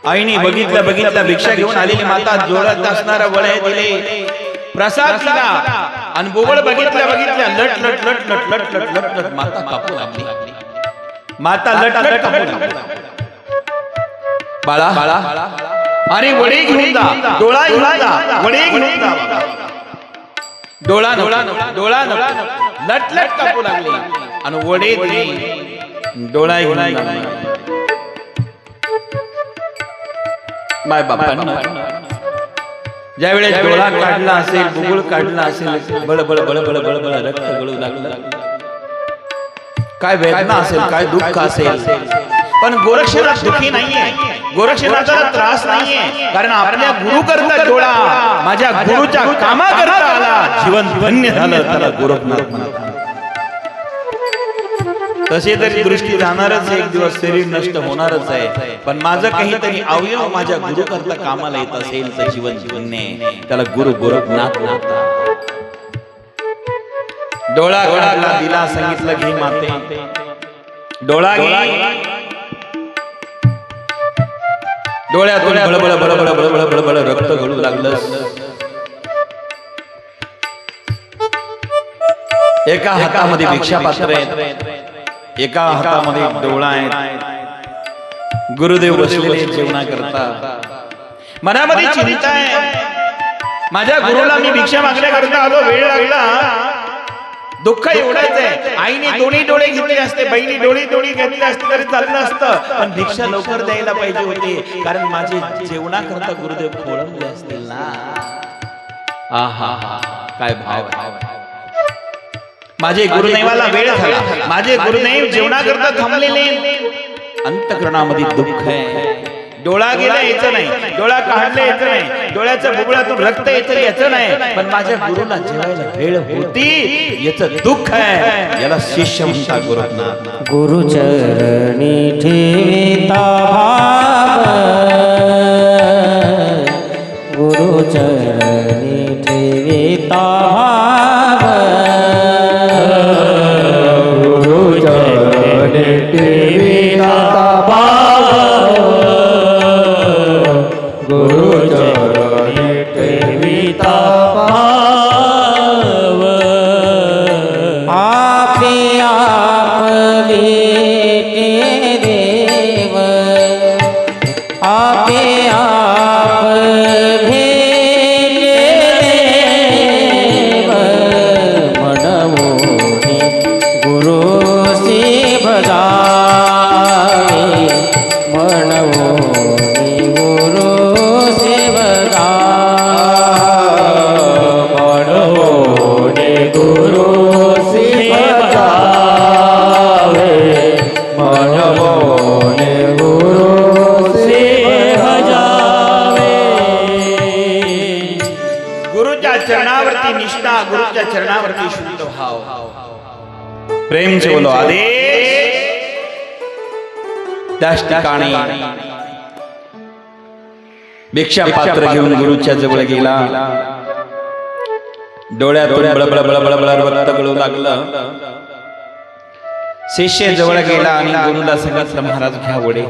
आईने बघितलं भिक्षा घेऊन आलेली माता डोळ्यात असणारा वळय दिले, प्रसाद दिला आणि बुगळ बघितल्या लट लट लट लट लट लट लट लट माता कापू लागली. माता लट लट कापू लागली. बाळा अरे वडे घेऊन जा, डोळा घेऊन जा, वडे घेऊन जा. डोळा डोळा लट लट कापू लागली आणि वडे दिले, डोळा घेऊन जा. माय बापांना ज्या वेळेस डोळा काढला असेल, बुबुळ काढला असेल, बळ बळ बळ बळ बळ बळ रक्त गळू लागलं. काय वेदना असेल, काय दुःख असेल, पण गोरक्षनाथ दुःखी नाहीये, गोरक्षनाथाला त्रास नाहीये, कारण आपल्या गुरु करता डोळा माझ्या गुरुच्या कामा करता आला, जीवन धन्य झालं, त्याला गोरखनाथ म्हणतात. तसे तरी दृष्टी जाणारच, एक दिवस शरीर नष्ट होणारच आहे, पण माझं काहीतरी अवयव माझ्या गुरु करता कामाला येत असेल तर जीवन धन्य, त्याला गुरु गोरखनाथ म्हणतात. डोळा काढला, दिला, सांगितलं घे माते, डोळा घे. डोळ्यातून बळबळ बळबळ बळबळ बळबळ रक्त गळू लागलं. एका हातामध्ये भिक्षा पात्र आहे, एका हातामध्ये डोळा आहे. गुरुदेव बसलेले जेवणा करता, मनामध्ये चिंता आहे, माझ्या गुरुला मी भिक्षा मागण्याकरता आलो, वेळ लागला. दुःख एवढंच आहे, आईने दोन्ही डोळे घेतले असते, बहिणी डोळी घेतली असते तरी चाललं असतं, पण भिक्षा लवकर द्यायला पाहिजे होती, कारण माझे जेवणा करता गुरुदेव खोळंबले असतील ना. आहा काय भाव. माझे गुरुदेवाला वेळ झाला, माझे गुरुदेव जेवणा करता थांबलेले, अंतःकरणामध्ये दुःख आहे. डोळा गेला यायचं नाही, डोळा काढला यायचं नाही, डोळ्याच्या बुबुळातून रक्त यायचं याचं नाही, पण माझ्या गुरुला जेवायला वेळ होती याचं दुःख आहे. याला शिष्य म्हणतात गोरखनाथ. गुरुचरणी ठेविता भाव, गुरुचरणी ठेविता भाव, गुरुचरणी ठेविता भाव, गुरुचरणी ठेविता भाव. आपे आप भेटे देव, आपे आप भेटे देव, म्हणवोनी गुरुसी भजावे, म्हणवोनी गुरुसी भजावे, म्हणवोनी गुरुसी भजावे, म्हणवोनी गुरुसी भजावे. गुरुच्या चरणावरती निष्ठा, गुरुच्या चरणावरती शुद्ध भाव, प्रेम से बोलो आदेश. त्याच ठिकाणी भिक्षा पात्र घेऊन गुरुच्या जवळ गेला. डोळ्यातून बळबळ बळबळ बळबळ रक्त गळू लागलं. शिष्य जवळ गेला आणि गुरुला सांगितलं, महाराज घ्या वडे.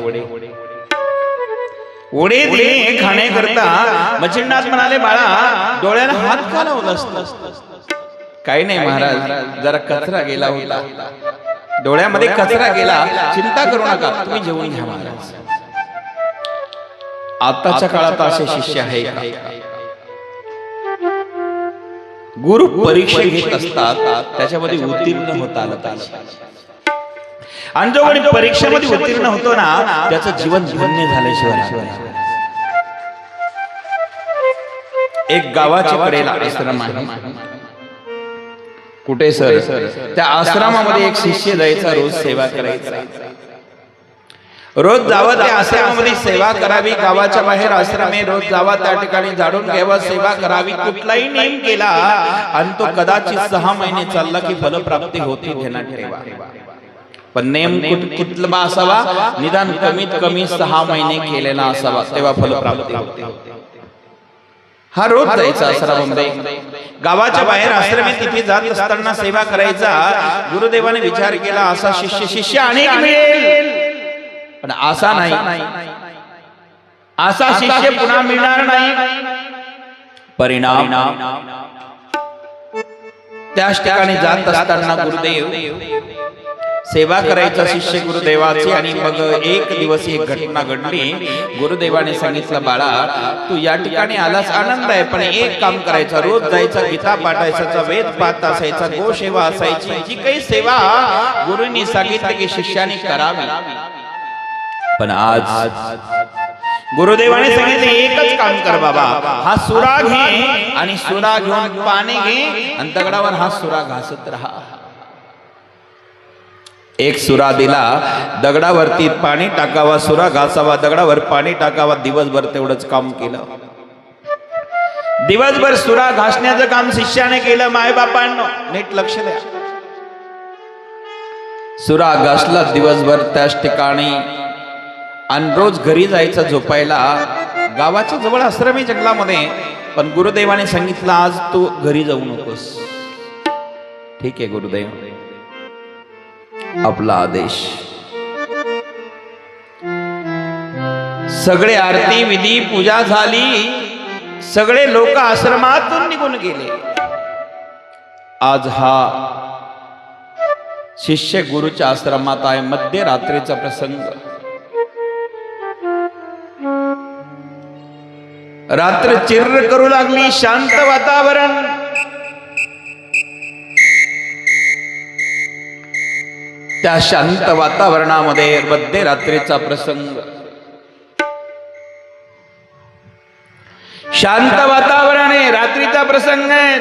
वडे दिले खाण्याकरता. मच्छिंद्रनाथ म्हणाले, बाळा डोळ्याला हात का लावलास? काही नाही महाराज, जरा कचरा गेला होता, डोळ्यामध्ये कचरा गेला, चिंता करू नका, तुम्ही जेवून घ्या महाराज. आताच्या काळात असे शिष्य आहे का? गुरु परीक्षा घेत असतात, त्याच्यामध्ये उत्तीर्ण होता आलं पाहिजे. आणि जो कोणी परीक्षेमध्ये उत्तीर्ण होतो ना, त्याचं जीवन धन्य झाल्याशिवाय. एक गावाच्या कडेला आश्रम आहे. कुठे सर? त्या आश्रमामध्ये एक शिष्य जायचा, रोज सेवा करायचा. रोज जावं त्या आश्रमामध्ये सेवा करावी, गावाच्या बाहेर आश्रम आहे, रोज जावा त्या ठिकाणी झाडून घ्यावं, सेवा करावी. कुठलाही नेम केला आणि तो कदाचित 6 महिने चालला की फलप्राप्ती होती, ध्यानात ठेवा. पण नेम कुठला असावा, निदान कमीत कमी 6 महिने केलेला असावा, तेव्हा फलप्राप्ती होते. हा रोज जायचा आश्रमामध्ये, गावाच्या बाहेर आश्रम आहे तिथे जात असताना सेवा करायचा. गुरुदेवाने विचार केला असा शिष्य अनेक मिळेल, पण असा नाही, असा शिष्य पुन्हा मिळणार नाही. परिणाम त्याच ठिकाणी जात असताना गुरुदेव सेवा करायचा शिष्य गुरुदेवाची. आणि मग एक दिवस एक घटना घडली. गुरुदेवाने सांगितलं, बाळा तू या ठिकाणी आलास, आनंद आहे, पण एक काम करायचं, रोज जायचा, गीता पाठायचा, वेद पाठ असायचा, गोसेवा असायची, जी काही सेवा गुरुंनी सांगितलं की शिष्याने करावी. पण आज गुरुदेवाने सांगितले एकच काम कर बाबा, हा सुरा घे आणि सुरा घेऊन पाणी घे आणि दगडावर हा सुरा घासत राहा. एक सुरा दिला, दगडावरती पाणी टाकावा, सुरा घासावा, दगडावर पाणी टाकावा. दिवसभर तेवढंच काम केलं. दिवसभर सुरा घासण्याचं काम शिष्याने केलं. मायबापांनो नीट लक्ष द्या. सुरा घासला दिवसभर त्याच ठिकाणी आणि रोज घरी जायचं झोपायला. गावाच्या जवळ आश्रमी जंगलामध्ये, पण गुरुदेवाने सांगितलं आज तू घरी जाऊ नकोस. ठीक आहे गुरुदेव, आपला आदेश. सगळे आरती विधी पूजा झाली, सगळे लोक आश्रमातून निघून गेले. आज हा शिष्य गुरुच्या आश्रमात आहे. मध्यरात्रीचा प्रसंग. रात्र चिर्र करू लागली, शांत वातावरण. त्या शांत वातावरणामध्ये मध्यरात्रीचा प्रसंग. शांत वातावरण आहे, रात्रीचा प्रसंग आहे.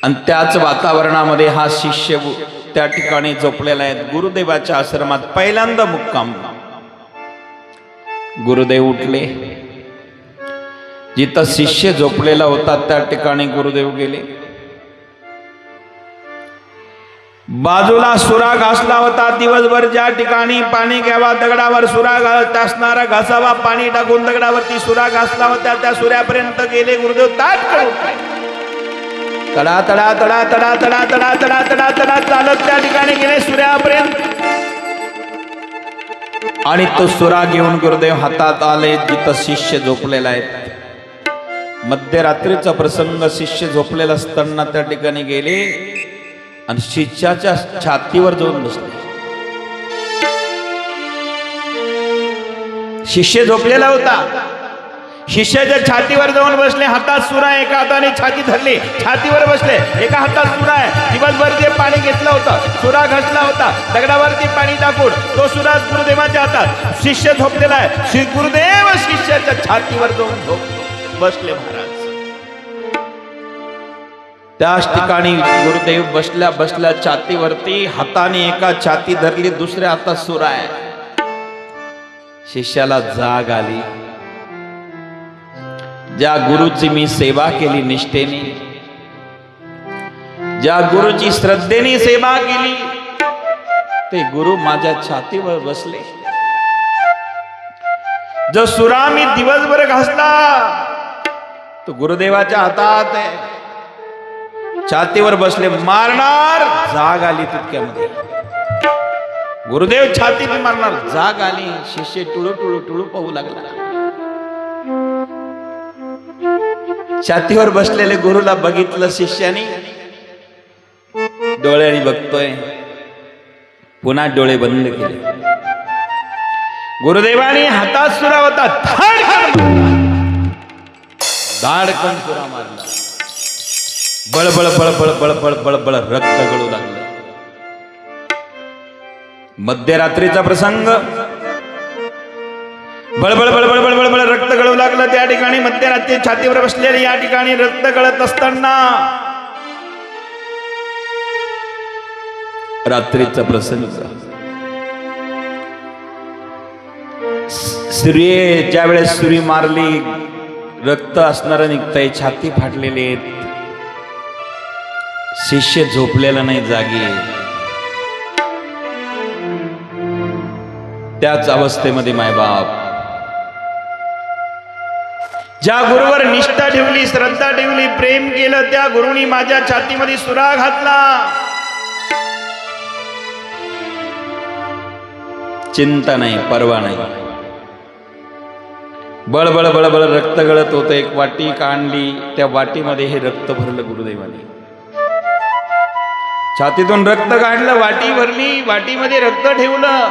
आणि त्याच वातावरणामध्ये हा शिष्य त्या ठिकाणी झोपलेला आहे. गुरुदेवाच्या आश्रमात पहिल्यांदा मुक्काम. गुरुदेव उठले, जिथं शिष्य झोपलेला होता त्या ठिकाणी गुरुदेव गेले. बाजूला सुरा घासला होता. दिवसभर ज्या ठिकाणी पाणी घ्यावा, दगडावर सुरा असणारा घासावा, पाणी टाकून दगडावरती सुरा घासला होता, त्या सुऱ्यापर्यंत गेले. गुरुदेव ताटकन उठले. तडा तडा तडा तडा तडा तडा तडा तडा तडा चालत त्या ठिकाणी गेले सुऱ्यापर्यंत. आणि तो सुरा घेऊन गुरुदेव हातात आले जिथं शिष्य झोपलेला आहे. मध्यरात्रीचा प्रसंग. शिष्य झोपलेला असताना त्या ठिकाणी गेले आणि शिष्याच्या छातीवर जाऊन बसले. शिष्य झोपलेला होता, शिष्याच्या छातीवर जाऊन बसले. हातात सुरा, एका हाताने छाती धरली, छातीवर बसले. एका हातात सुरा आहे. दिवसभर जे पाणी घेतलं होतं, सुरा घासला होता, दगडावरती पाणी टाकून तो सुरा गुरुदेवाच्या हातात. शिष्य झोपलेला आहे. गुरुदेव शिष्याच्या छातीवर जाऊन बसले. महाराज त्याच ठिकाणी गुरुदेव बसल्या बसल्या छातीवरती हाताने एका छाती धरली, दुसऱ्या हातात सुरा आहे. शिष्याला जाग आली. ज्या गुरुची मी सेवा केली निष्ठेने, ज्या गुरुची श्रद्धेने सेवा केली, ते गुरु माझ्या छातीवर बसले. जो सुरा मी दिवसभर घासला तो गुरुदेवाच्या हातात आहे. छातीवर बसले. मारणार, जाग आली तितक्यामध्ये. गुरुदेव छातीने मारणार, जाग आली. शिष्य टुळू टुळू टुळू पाहू लागला. छातीवर बसलेले गुरुला बघितलं शिष्याने. डोळ्याने बघतोय. पुन्हा डोळे बंद केले. गुरुदेवाने हातात सुरा होता, धाडकन सुरा मारला. बळबळ बळबळ बळबळ बळबळ रक्त गळू लागलं. मध्यरात्रीचा प्रसंग. बळबळ बळबळ बळबळ बळ रक्त गळू लागलं. त्या ठिकाणी मध्यरात्री छातीवर बसलेले या ठिकाणी रक्त गळत असताना रात्रीचा प्रसंग. ज्या वेळेस सुरी मारली रक्त असणारं निघतंय, छाती फाटलेली आहेत, शिष्य झोपलेला नाही, जागी आहे. त्याच अवस्थेमध्ये मायबाप ज्या गुरुवर निष्ठा ठेवली, श्रद्धा ठेवली, प्रेम केलं, त्या गुरुनी माझ्या छातीमध्ये सुरा घातला. चिंता नाही, परवा नाही. बळबळ बळबळ रक्त गळत होतं. एक वाटी काढली, त्या वाटीमध्ये हे रक्त भरलं गुरुदेवाने. छातीतून रक्त काढलं, वाटी भरली, वाटीमध्ये रक्त ठेवलं.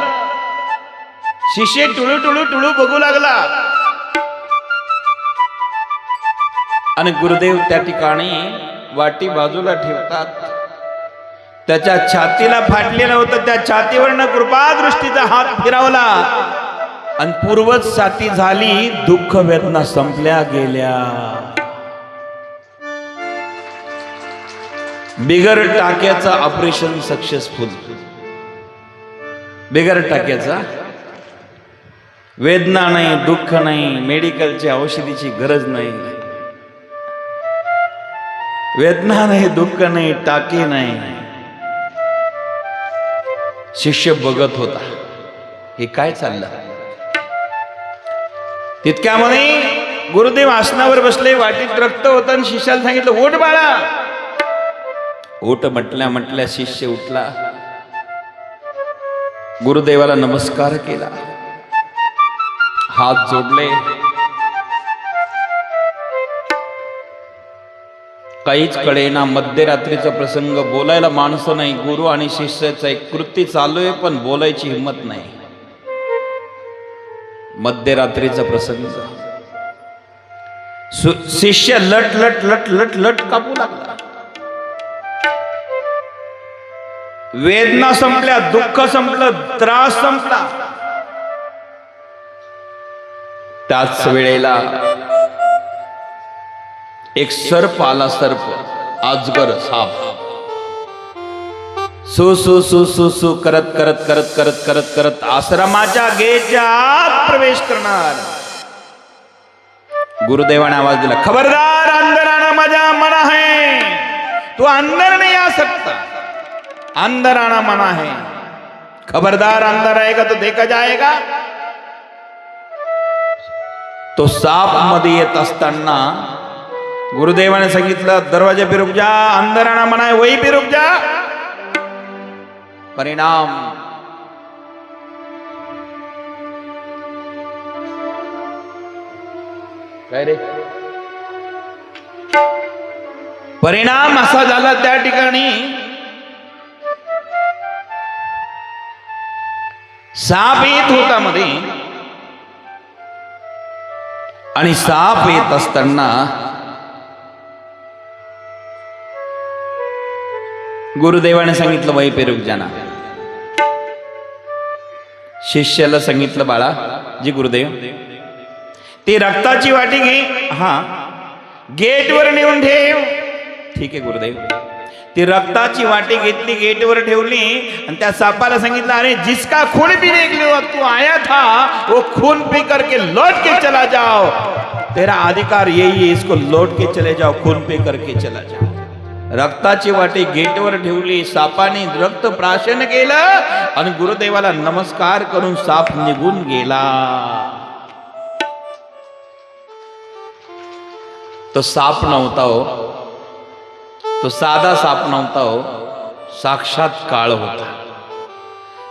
शिष्य टुळू टुळू टुळू बघू लागला आणि गुरुदेव त्या ठिकाणी वाटी बाजूला ठेवतात. त्याच्या छातीला फाटलेलं होतं, त्या छातीवरनं कृपादृष्टीचा हात फिरवला आणि पूर्वच साथी झाली. दुःख वेदना संपल्या गेल्या. बिगर टाक्याचं ऑपरेशन सक्सेसफुल. बिगर टाक्याचा वेदना नाही, दुःख नाही, मेडिकलची औषधीची गरज नाही. वेदना नाही, दुःख नाही, टाके नाही. शिष्य बघत होता, हे काय चाललं. तितक्यामध्ये गुरुदेव आसनावर बसले, वाटीत रक्त होतं आणि शिष्याला सांगितलं, उठ बाळा. उठ म्हटल्या म्हटल्या शिष्य उठला. गुरुदेवाला नमस्कार केला, हात जोडले. काहीच कळेना. मध्यरात्रीचा प्रसंग, बोलायला माणसं नाही. गुरु आणि शिष्याचं एक कृती चालू आहे, पण बोलायची हिंमत नाही. मध्यरात्रीचा प्रसंग. शिष्य लट लट लट लट लट कापू लागला. वेदना संपल्या, दुःख संपलं, त्रास संपला. त्याच वेळेला एक सर्प आला. सर्प, अजगर, साप. सु सु सु सु सु करत करत करत करत करत करत आश्रमाच्या गेटच्या आत प्रवेश करणार. गुरुदेवाने आवाज दिला, खबरदार, अंदर आना माझा मना है. तू अंदर नहीं आ सकता, अंदर आना मना है. खबरदार, अंदर आएगा तो देखा जाएगा. तो साप मध्ये येत असताना गुरुदेवाने सांगितलं, दरवाजे पे रुक जा, अंदर आना मना है, वही पे रुक जा. परिणाम, काय रे, परिणाम असा झाला त्या ठिकाणी साप येत होता मध्ये. आणि साप येत असताना गुरुदेवाने सांगितलं, वही पे रुक जाना. शिष्याला सांगितलं, बाळा, जी गुरुदेव, ती रक्ताची वाटी घे, हा, गेटवर नेऊन ठेव. ठीक आहे गुरुदेव. ती रक्ताची वाटी घेतली, गेटवर ठेवली आणि त्या सापाला सांगितलं, अरे जिसका खून पीने के लिए तू आया था, वो खून पी करके लौट के चला जाओ. तेरा अधिकार यही है, इसको लौट के चले जाओ, खून पी करके चला जाओ. रक्ताची वाटी गेटवर ठेवली. सापाने रक्त प्राशन केलं आणि गुरुदेवाला नमस्कार करून साप निघून गेला. तो साप नव्हता हो, तो साधा साप नव्हता हो, साक्षात काळ होता.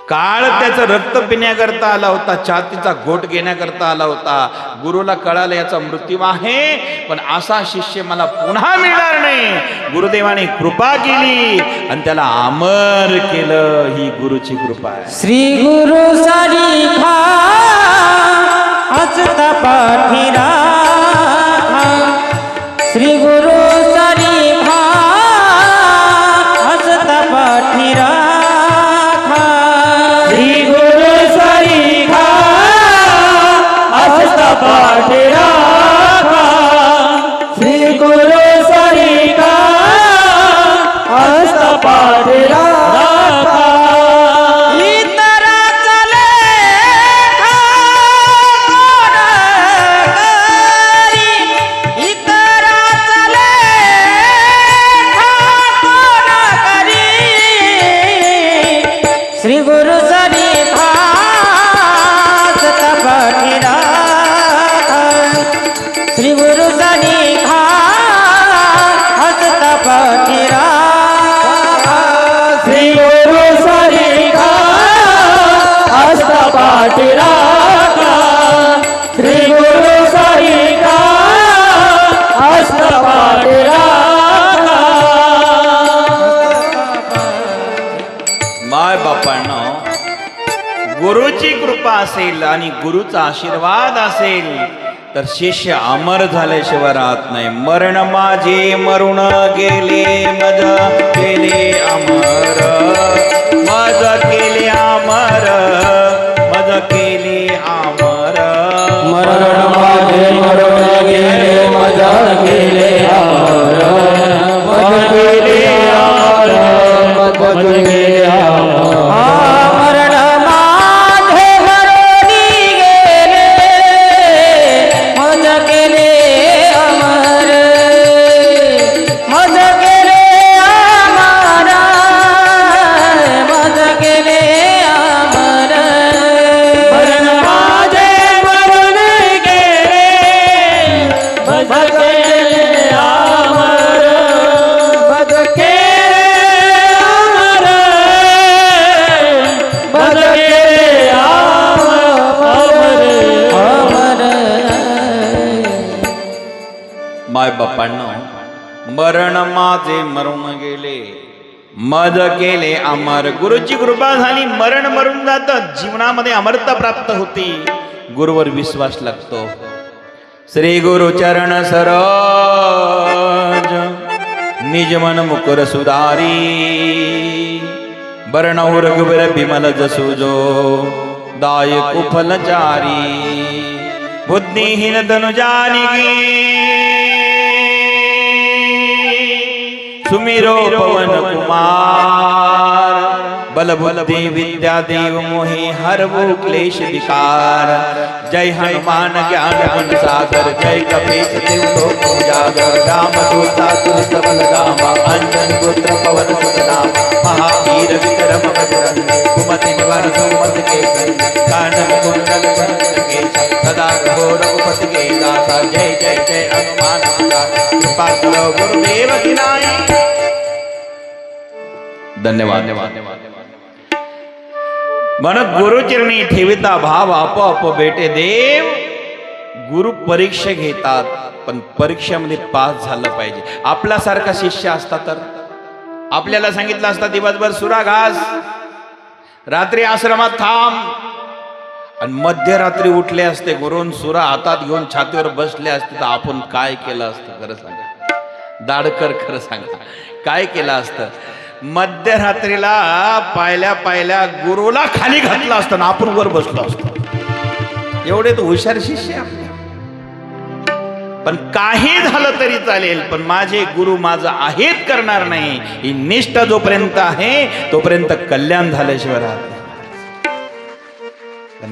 काळ त्याचं रक्त पिण्याकरता आला होता, छातीचा घोट घेण्याकरता आला होता. गुरुला कळालं याचा मृत्यू आहे, पण असा शिष्य मला पुन्हा मिळणार नाही. गुरुदेवाने कृपा केली आणि त्याला अमर केलं. ही गुरुची कृपा आहे. श्री गुरु सारिखा हसता पाठीरा. श्री गुरु सारिखा हसता पाठीरा. श्री गुरु सारिखा हसता पाठीरा. श्री गुरु सारिखा हसता पाठीरा. इतराचा लेखा बापांनो, गुरुची कृपा असेल आणि गुरुचा आशीर्वाद असेल तर शिष्य अमर झाल्याशिवाय राहत नाही. मरण माझे मरून गेले, मज केले अमर, मज केले अमर, मज केले अमर. मरण माझे मरण गेले, मजा केले अमर, मज केले अमर, मज केले अमर. मरण माझे मरण गेले, मज केले अमर, मज केले अमर, मज केले अमर. मरण माझे मरण गेले, मज केले अमर, मज केले अमर, मज केले अमर, अमर. माय बापांनो, मरण माझे मरून गेले, मज केले अमर. गुरुची कृपा झाली, मरण मरून जातं, जीवनामध्ये अमरता प्राप्त होती. गुरुवर विश्वास लागतो. श्री गुरु चरण सरोज, निज मन मुकुर सुधारी. बरणौ रघुवीर बिमल जसु जो, दायक फलचारी. बुद्धिहीन तनु जानिके, सुमिरो पवन कुमार. बल बुद्धि विद्या देव मोहि हरवो क्लेश विकार. जय हनुमान ज्ञान गुण सागर, जय कपीस देव लोक उजागर. राम दूता तुलित बलधामा, अंजन पुत्र पवन सुत नामा. महावीर विक्रम बजरंग, कुमति निवार सुमति के संग. कानन कुंडल कुंडल केसा, सदा रघो रघुपति के दासा. जय जय जय हनुमान दासा, कृपा करो गुरुदेव की नाई. धन्यवाद. मन गुरुचरणी ठेविता भाव, आपोआप भेटे देव. गुरु परीक्षा घेतात, पण परीक्षेमध्ये पास झालं पाहिजे. आपल्यासारखा शिष्य असता तर आपल्याला सांगितलं असता दिवसभर सुरा घास, रात्री आश्रमात थांब, आणि मध्यरात्री उठले असते, गुरुन सुरा हातात घेऊन छातीवर बसले असते, तर आपण काय केलं असतं? खरं सांगा दाडकर, खरं सांगा काय केलं असतं? मध्यरात्रीला पाहिल्या गुरुला खाली घातलं असतं ना, आपण वर बसलो असतो. एवढे तर हुशार शिष्य आपले. पण काही झालं तरी चालेल, पण माझे गुरु माझं आहेत करणार नाही, ही निष्ठा जोपर्यंत आहे तोपर्यंत कल्याण झाल्याशिवाय राहत नाही.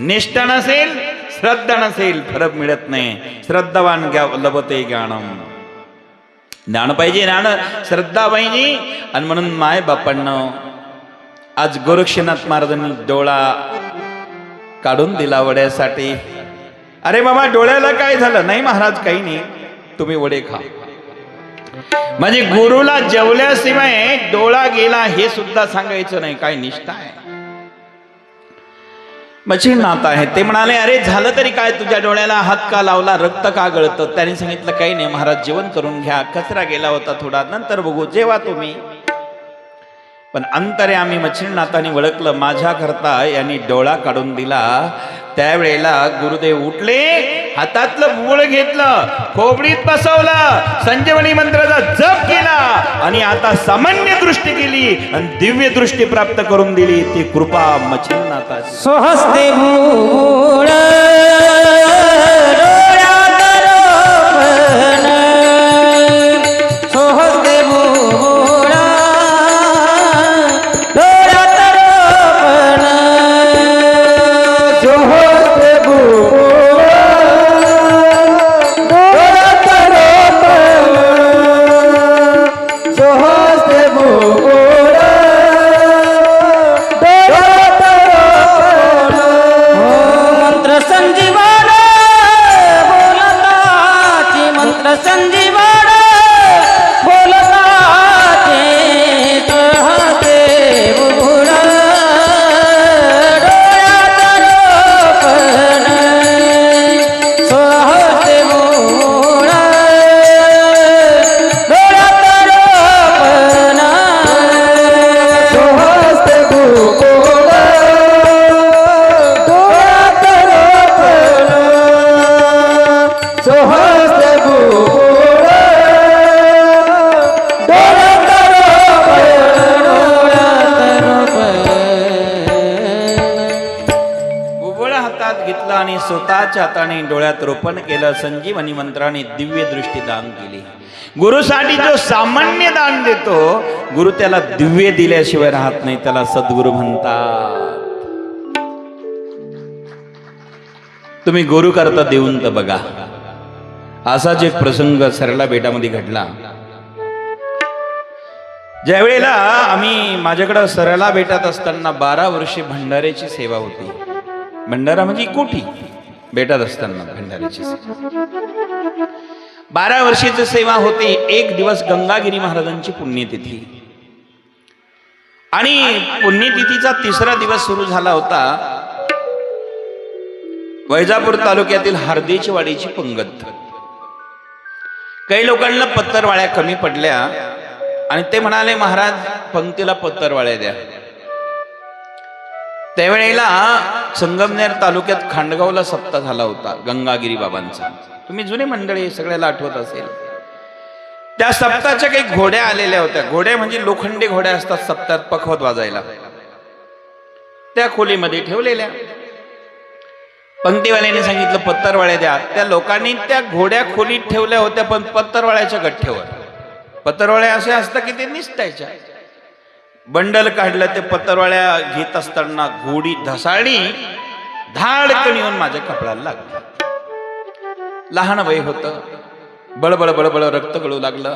निष्ठा नसेल, श्रद्धा नसेल, फरक मिळत नाही. श्रद्धावान लभते ज्ञानम. ज्ञान पाहिजे, ज्ञान श्रद्धा पाहिजे. आणि म्हणून माय बापांना आज गोरक्षनाथ महाराजांनी डोळा काढून दिला वड्यासाठी. अरे बाबा, डोळ्याला काय झालं? नाही महाराज, काही नाही, तुम्ही वडे खा. म्हणजे गुरुला जेवल्याशिवाय डोळा गेला हे सुद्धा सांगायचं नाही. काय निष्ठा आहे, मचिन नातं आहे. ते म्हणाले, अरे झालं तरी काय, तुझ्या डोळ्याला हात का लावला, रक्त का गळतं? त्यांनी सांगितलं, काही नाही महाराज, जेवण करून घ्या, कचरा गेला होता थोडा, नंतर बघू, जेवा तुम्ही. पण अंतरे आम्ही मच्छिंद्रनाथांनी ओळखलं, माझ्या करता यांनी डोळा काढून दिला. त्यावेळेला गुरुदेव उठले, हातातलं बुळ घेतलं, खोबडीत बसवलं, संजीवनी मंत्राचा जप केला, आणि आता सामान्य दृष्टी केली आणि दिव्य दृष्टी प्राप्त करून दिली. ती कृपा मच्छिंद्रनाथाची. स्वहस्ते मूळ डोळ्यात रोपण, स्वहस्ते मूळ डोळ्यात रोपण, स्वहस्ते मूळ डोळ्यात रोपण, स्वहस्ते मूळ संजीवन बोलताची, मंत्र संजीवन बोलताचे, स्वहस्ते मूळ डोळ्यात रोपण, स्वहस्ते मूळ डोळ्यात रोपण, स्वहस्ते मूळ स्वतःच्या हाताने डोळ्यात रोपण केलं, संजीवनी मंत्राने दिव्य दृष्टी दान केली. गुरुसाठी जो सामान्य दान देतो, गुरु त्याला दिव्य दिल्याशिवाय राहत नाही, त्याला सद्गुरु म्हणतात. तुम्ही गुरु करता देऊन तर बघा. असाच एक प्रसंग सरला बेटामध्ये घडला. ज्या वेळेला आम्ही माझ्याकडं सरला बेटात असताना 12 वर्षे भंडाऱ्याची सेवा होती. भंडारा म्हणजे कोठी, बेटात असताना भंडाऱ्याची सेवा 12 वर्षाची सेवा होती. एक दिवस गंगागिरी महाराजांची पुण्यतिथी आणि पुण्यतिथीचा 3रा दिवस सुरू झाला होता. वैजापूर तालुक्यातील हरदेची वाडीची पंगत. काही लोकांना पत्तरवाळ्या कमी पडल्या आणि ते म्हणाले, महाराज पंक्तीला पत्तरवाळ्या द्या. त्यावेळेला संगमनेर तालुक्यात खांडगावला सप्ताह झाला होता गंगागिरी बाबांचा. तुम्ही जुने मंडळी सगळ्याला आठवत असेल. त्या सप्ताहाच्या काही घोड्या आलेल्या होत्या. घोड्या म्हणजे लोखंडी घोड्या असतात सप्ताहात पखवत वाजायला. त्या खोलीमध्ये ठेवलेल्या. पंक्तीवाल्याने सांगितलं पत्तरवाळ्या द्या. त्या लोकांनी त्या घोड्या खोलीत ठेवल्या होत्या, पण पत्तरवाळ्याच्या गठ्ठ्यावर. पत्तरवाळ्या असे असतात की ते निसटायच्या. बंडल काढलं, ते पत्तरवाळ्या घेत असताना घोडी धसाळी, धाडकन येऊन माझ्या कपड्याला लागली. लहान वय होतं, बळबळ बळबळ रक्त गळू लागलं.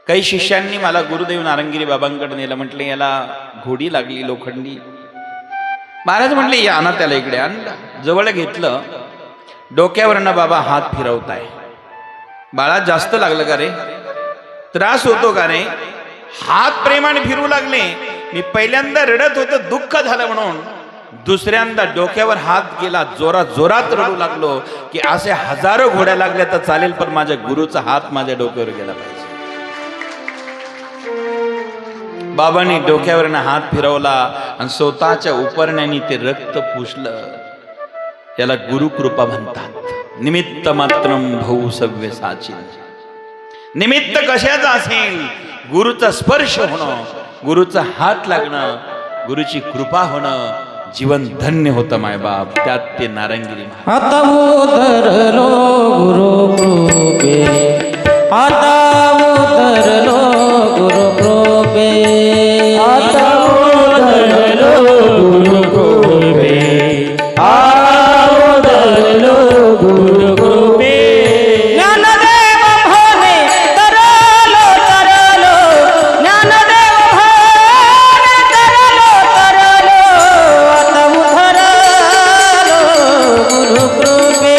काही शिष्यांनी मला गुरुदेव नारंगिरी बाबांकडे नेलं. म्हटलं याला घोडी लागली लोखंडी. महाराज म्हटले या ना त्याला इकडे आणलं. जवळ घेतलं. डोक्यावरनं बाबा हात फिरवताय. बाळा जास्त लागलं का रे, त्रास होतो का रे? हात प्रेमाने फिरू लागले. मी पहिल्यांदा रडत होतो, दुःख झालं म्हणून. दुसऱ्यांदा डोक्यावर हात गेला, जोरात जोरात रडू लागलो की असे हजारो घोड्या लागल्या तर चालेल, पण माझ्या गुरुचा हात माझ्या डोक्यावर गेला पाहिजे. बाबांनी डोक्यावरनं हात फिरवला आणि स्वतःच्या उपरण्याने ते रक्त पुसलं. याला गुरुकृपा म्हणतात. निमित्त मात्रम भाऊ सव्य साची. निमित्त कशाचं असेल? गुरुचा स्पर्श होणं, गुरुचा हात लागणं, गुरुची कृपा होणं, जीवन धन्य होतं मायबाप. त्यात ते नारंगिरी. आता उतरलो गुरु कृपे, आता उतरलो गुरु कृपे, आता उतरलो गुरु कृपे, उतरलो गुरु कृपे. ज्ञानदेव भाने तरलो तरलो, ज्ञानदेव भाने तरलो तरलो, आता उतरलो गुरु कृपे,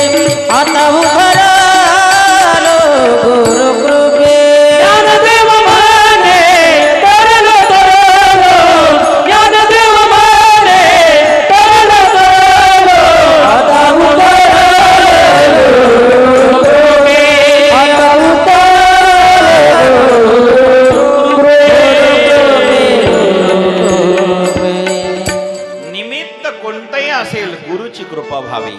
आता उतरलो गुरु कृपे. ज्ञानदेव भाने तरलो तरलो, ज्ञानदेव भाने तरलो तरलो, आता उतरलो गुरु कृपे, आता उतरलो गुरु कृपे. निमित्त कोणतंही असेल, गुरुची कृपा व्हावी.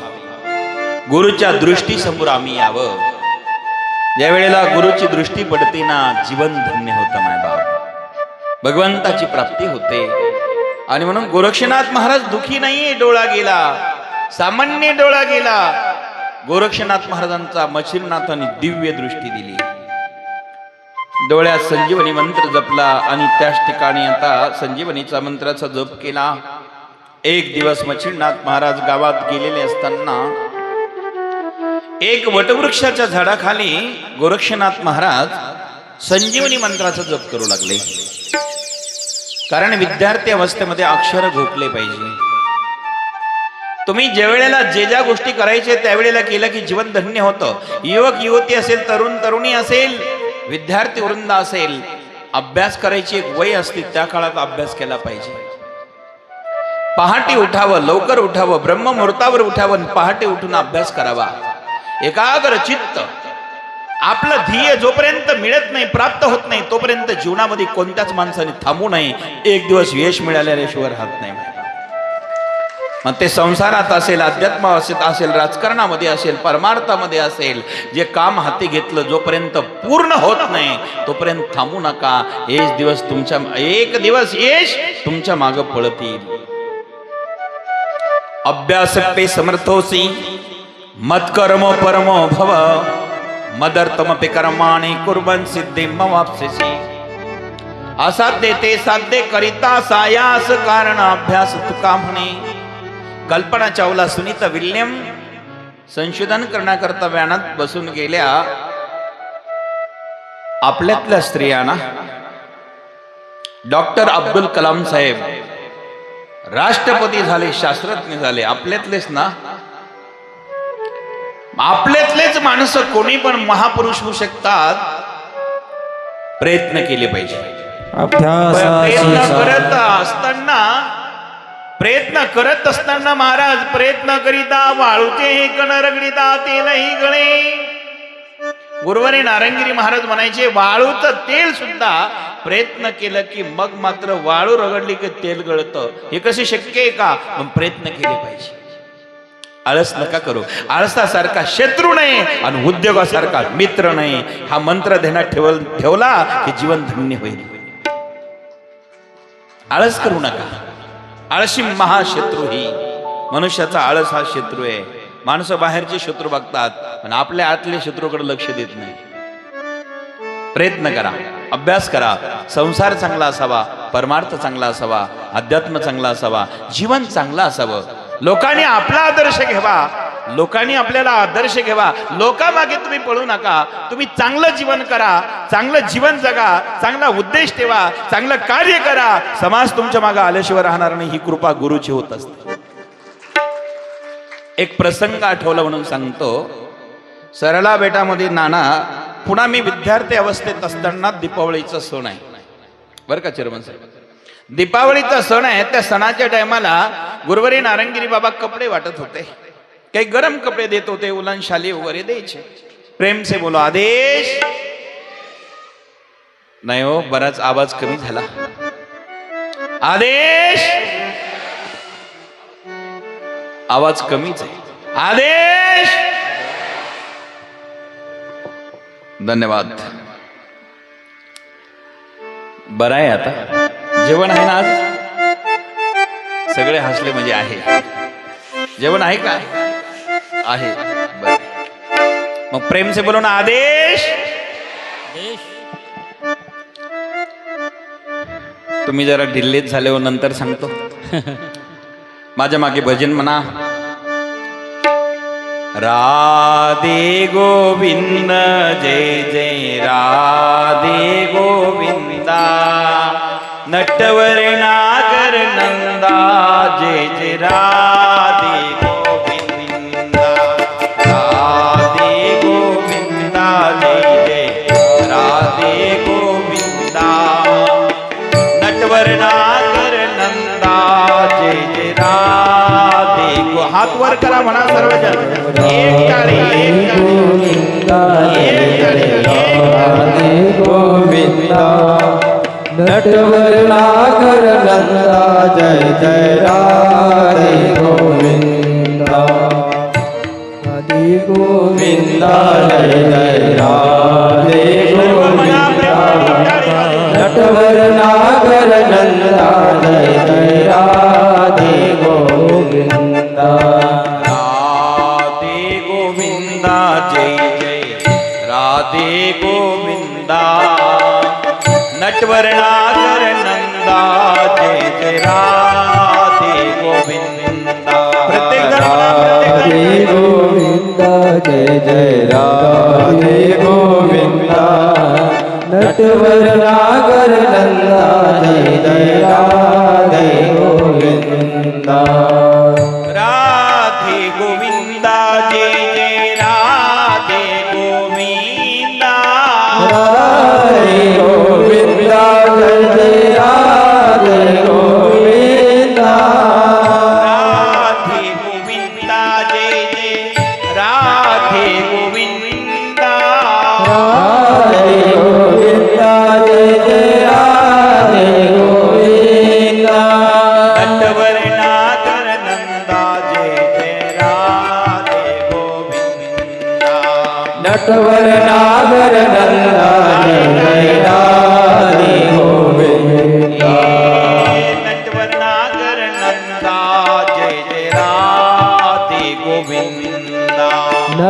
गुरुच्या दृष्टी समोर आम्ही यावं. ज्या वेळेला गुरुची दृष्टी पडते ना, जीवन धन्य होतं मायबाप. भगवंताची प्राप्ती होते. आणि म्हणून गोरक्षनाथ महाराज दुखी नाहीये. डोळा गेला, सामान्य डोळा गेला. गोरक्षनाथ महाराजांचा मच्छिरनाथाने दिव्य दृष्टी दिली. डोळ्यात संजीवनी मंत्र जपला आणि त्याच ठिकाणी आता संजीवनीचा मंत्राचा जप केला. एक दिवस मच्छिरनाथ महाराज गावात गेलेले असताना एक वटवृक्षाच्या झाडाखाली गोरक्षनाथ महाराज संजीवनी मंत्राचा जप करू लागले. कारण विद्यार्थी अवस्थेमध्ये अक्षर घोकले पाहिजे. तुम्ही ज्या वेळेला जे ज्या गोष्टी करायचे त्यावेळेला केलं की जीवन धन्य होतं. युवक युवती असेल, तरुण तरुणी असेल, विद्यार्थी वृंद असेल, अभ्यास करायची एक वय असते, त्या काळात अभ्यास केला पाहिजे. पहाटे उठावं, लवकर उठावं, ब्रह्ममुहूर्तावर उठावं, पहाटे उठून अभ्यास करावा. एकाग्र चित्त. आपलं ध्येय जोपर्यंत मिळत नाही, प्राप्त होत नाही, तोपर्यंत जीवनामध्ये कोणत्याच माणसाने थांबू नये. एक दिवस यश मिळाल्याशिवाय राहत नाही. मग ते संसारात असेल, अध्यात्मात असेल, राजकारणामध्ये असेल, परमार्थामध्ये असेल, जे काम हाती घेतलं जोपर्यंत पूर्ण होत नाही तोपर्यंत थांबू नका. एक दिवस यश तुमच्या मागे पळत येईल. अभ्यास पे समर्थोसी मत्कर्मो परमो भव मदर्थमपि कर्माणि कुर्वन् सिद्धिमवाप्स्यसि असाध्य ते साध्य करिता सायास कारण अभ्यास तुका म्हणे. कल्पना चावला सुनीता विल्यम संशोधन करण्याकरता व्यानात बसून गेल्या. आपल्यातल्या स्त्रियांना डॉक्टर अब्दुल कलाम साहेब राष्ट्रपती झाले, शास्त्रज्ञ झाले. आपल्यातलेच ना, आपल्यातलेच माणसं कोणी पण महापुरुष होऊ शकतात. प्रयत्न केले पाहिजे. प्रयत्न करत असताना महाराज प्रयत्न करिता वाळूचे हे कण रगडिता तेलही गळे. गुरुवारी नारंगिरी महाराज म्हणायचे वाळूचं तेल सुद्धा प्रयत्न केलं की मग मात्र वाळू रगडली की तेल गळतं. हे कसे शक्य आहे का? मग प्रयत्न केले पाहिजे. आळस नका करू. आळसासारखा शत्रू नाही आणि उद्योगासारखा मित्र नाही. हा मंत्र ध्यानात ठेवला की जीवन धन्य होईल. आळस करू नका. आळशी महाशत्रू ही मनुष्याचा आळस हा शत्रू आहे. माणसं बाहेरचे शत्रू बघतात पण आपल्या आतले शत्रूकडे लक्ष देत नाही. प्रयत्न करा, अभ्यास करा. संसार चांगला असावा, परमार्थ चांगला असावा, अध्यात्म चांगला असावा, जीवन चांगलं असावं. लोकांनी आपला आदर्श घ्यावा, लोकांनी आपल्याला आदर्श घ्यावा. लोकांमागे तुम्ही पळू नका. तुम्ही चांगलं जीवन करा, चांगलं जीवन जगा, चांगला उद्देश ठेवा, चांगलं कार्य करा. समाज तुमच्या मागे आल्याशिवाय राहणार नाही. ही कृपा गुरुची होत असते. एक प्रसंग आठवला म्हणून सांगतो. सरला बेटामध्ये नाना, पुन्हा मी विद्यार्थी अवस्थेत असताना दीपावलीचा सण आहे बरं का चेअरमन साहेब. दीपावलीचा सण आहे. त्या सणाच्या टायमाला गुरुवारी नारंगिरी बाबा कपडे वाटत होते. काही गरम कपडे देत होते, उलन शाली वगैरे द्यायचे. प्रेम से बोलो आदेश. नाही हो, बराच आवाज कमी झाला. आदेश. आवाज कमीच आहे. आदेश. धन्यवाद. बरं आहे आता. जेवण आहे ना आज? सगळे हसले म्हणजे आहे. जेवण आहे का? आहे. बरं. मग प्रेम से बोलो ना आदेश. तुम्ही जरा ढिल्लीत झाले हो, नंतर सांगतो. माझ्या मागे भजन म्हणा. राधे गोविंद जय जय राधे गोविंदा. नटवर नागर नंदा जय जय राधे गोविंदा. राधे गोविंदा जय जय राधे गोविंदा. नटवर नागर नंदा जय जय राधे गो. हात वर करा म्हणा सर्वजण. एक टाळी, एक टाळी, एक टाळी. राधे गोविंदा. नटवर नागर नंदा जय जय राधे गोविंदा. राधे गोविंदा जय जय राधे गोविंदा. नटवर नागर नंदा जय जय राधे गोविंदा. राधे गोविंदा जय जय राधे गोविंदा. नटवर नागर नंदा जय जय राधे गोविंदा. प्रत्येक जण राधे गोविंदा जय जय राधे गोविंदा. नटवर नागर नंदा जय जय राधे गोविंदा. राधे गोविंदा जय जय राधे गोविंदा. राधे गोविंदा जय जय राधे गोविंदा. राधे गोविंदा जय जय राधे गोविंदा. राधे गोविंदा जय जय राधे गोविंदा.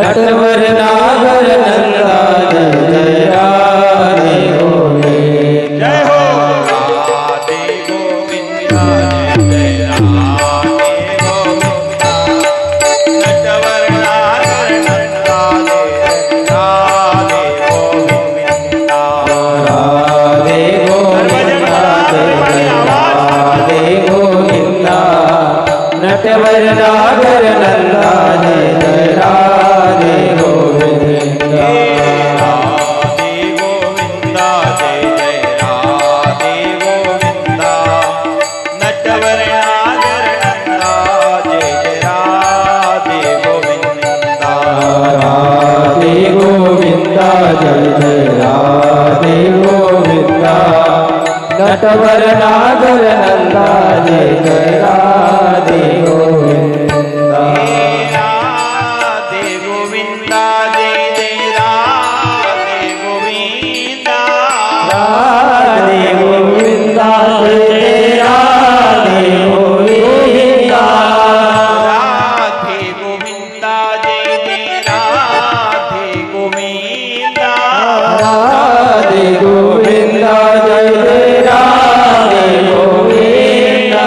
नटवर नागर नंदा जय जय राधे गोविंद जय हो राधे गोविंदा जय जय राधे गोविंदा नटवर नागर नंदा जय राधे गोविंदा राधे गोविंदा जय जय राधे गोविंदा नटवर नागर नंदा जय जय राधे गोविंदा राधे गोविंदा जय जय राधे गोविंदा नटवर नागर नंदा जय जय राधे गोविंदा राधे गोविंदा जय जय राधे गोविंदा नटवर नागर नंदा जय जय राधे गोविंदा राधे गोविंदा जय जय राधे गोविंदा राधे गोविंदा जय जय राधे गोविंदा राधे गोविंदा जय जय राधे गोविंदा राधे गोविंदा जय जय राधे गोविंदा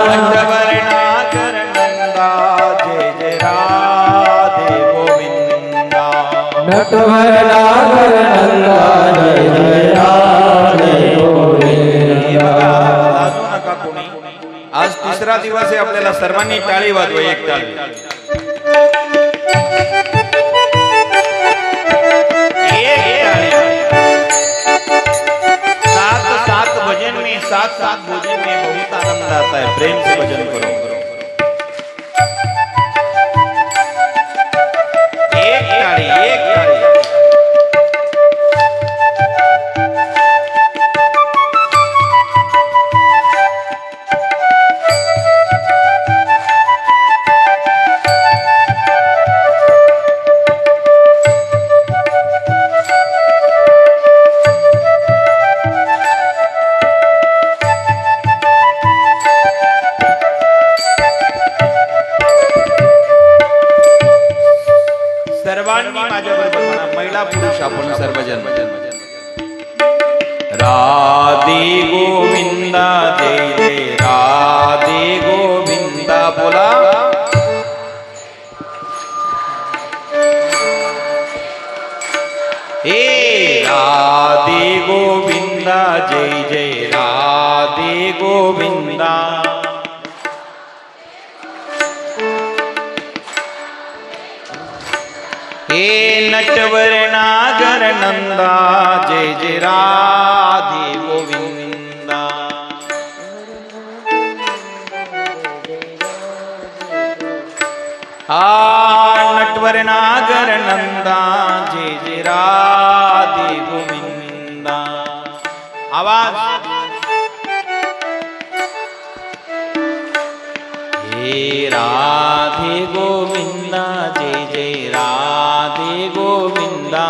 नटवर नागर नंदा जय जय राधे गोविंदा नटवर नागर नंदा जय जय राधे गोविंदा लाजू नका कोणी. आज तिसरा दिवस आहे आपल्याला सर्वांनी टाळी वाजवा एक टाळी एक टाळी. सात सात भजन में सात सात भोजन में बहुत आनंद आता है प्रेम से भजन करो एक टाळी एक टाळी सर्वांनी माझ्या बरोबर म्हणा महिला पुरुष आपण सर्वजन राधे गोविंदा जय जय राधे गोविंदा बोला हे राधे गोविंदा जय जय राधे गोविंदा हे नटवर नागर नंदा जय जय राधे गोविंदा नटवर नागर नंदा जय जय राधे गोविंदा आवाज हे राधे गोविंदा जय जय राधे गोविंदा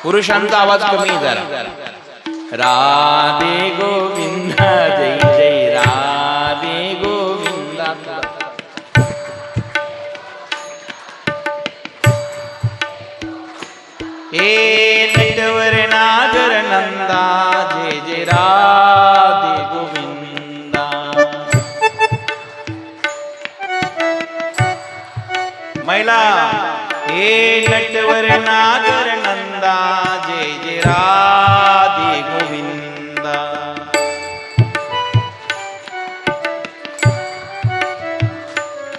पुरुषांचा आवाज कमी जरा राधे गोविंदा जय जय राधे गोविंदा हे नटवर नागर नंदा जय जय राधे गोविंदा महिला हे नटवर नागर नंदा जय जय राधे गोविंदा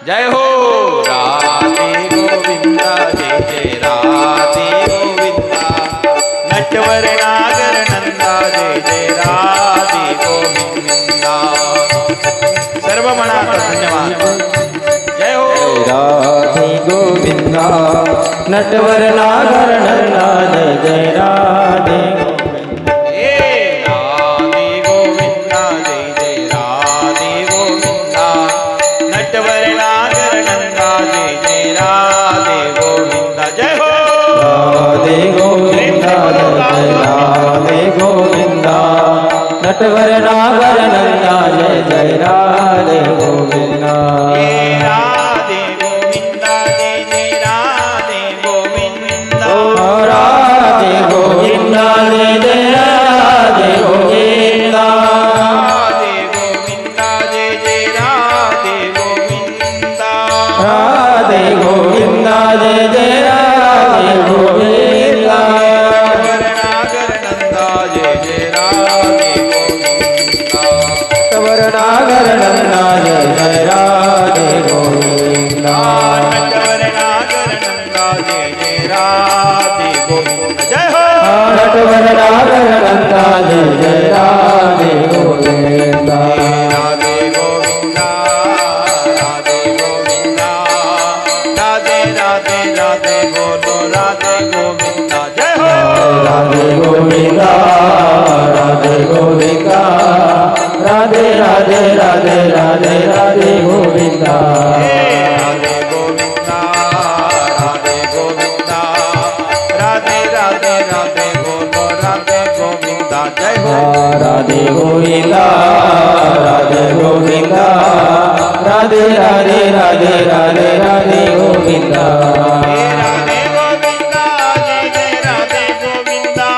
जय हो राधे गोविंदा जय जय राधे गोविंदा नटवर नागर नंदा जय जय राधे गोविंदा सर्व म्हणा धन्यवाद जय हो राधे गोविंदा नटवर नागर नंदा जय जय राधे हे राधे गोविंदा जय जय राधे गोविंदा नटवर नागर नंदा जय जय राधे गोविंदा जय हो राधे गोविंदा जय जय राधे गोविंदा नटवर नागर नंदा जय जय राधे राधे गोविंदा राधे गोविंदा जय जय राधे गोविंदा राधे गोविंदा जय जय राधे गोविंदा राधे गोविंदा जय जय राधे गोविंदा राधे गोविंदा जय जय राधे गोविंदा नागर नंदा जय जय राधे गोविंदा तवर नागर नंदा जय जय राधे गोविंदा नटवर नागर नंदा जय जय राधे गोविंदा जय हो नटवर नागर नंदा जय जय राधे गोविंदा राधे गोविंदा राधे गोविंदा राधे राधे राधे बोलो राधे गोविंदा जय हो राधे गोविंदा राधे गोविंदा राधे राधे राधे राधे राधे गोविंदा राधे गोविंदा राधे गोविंदा राधे राधे राधे बोलो राधे गोविंदा जय हो राधे गोविंदा राधे गोविंदा राधे राधे राधे राधे राधे गोविंदा राधे गोविंदा जय जय राधे गोविंदा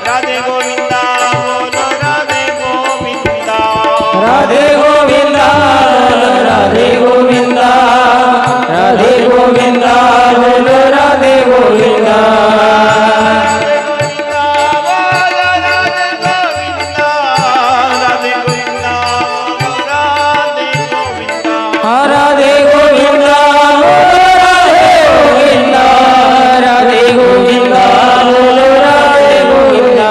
राधे गोविंदा बोलो राधे गोविंदा राधे गोविंदा राधे गोविंदा राधे गोविंदा बोलो राधे गोविंदा राधे गोविंदा राधे गोविंदा बोलो राधे गोविंदा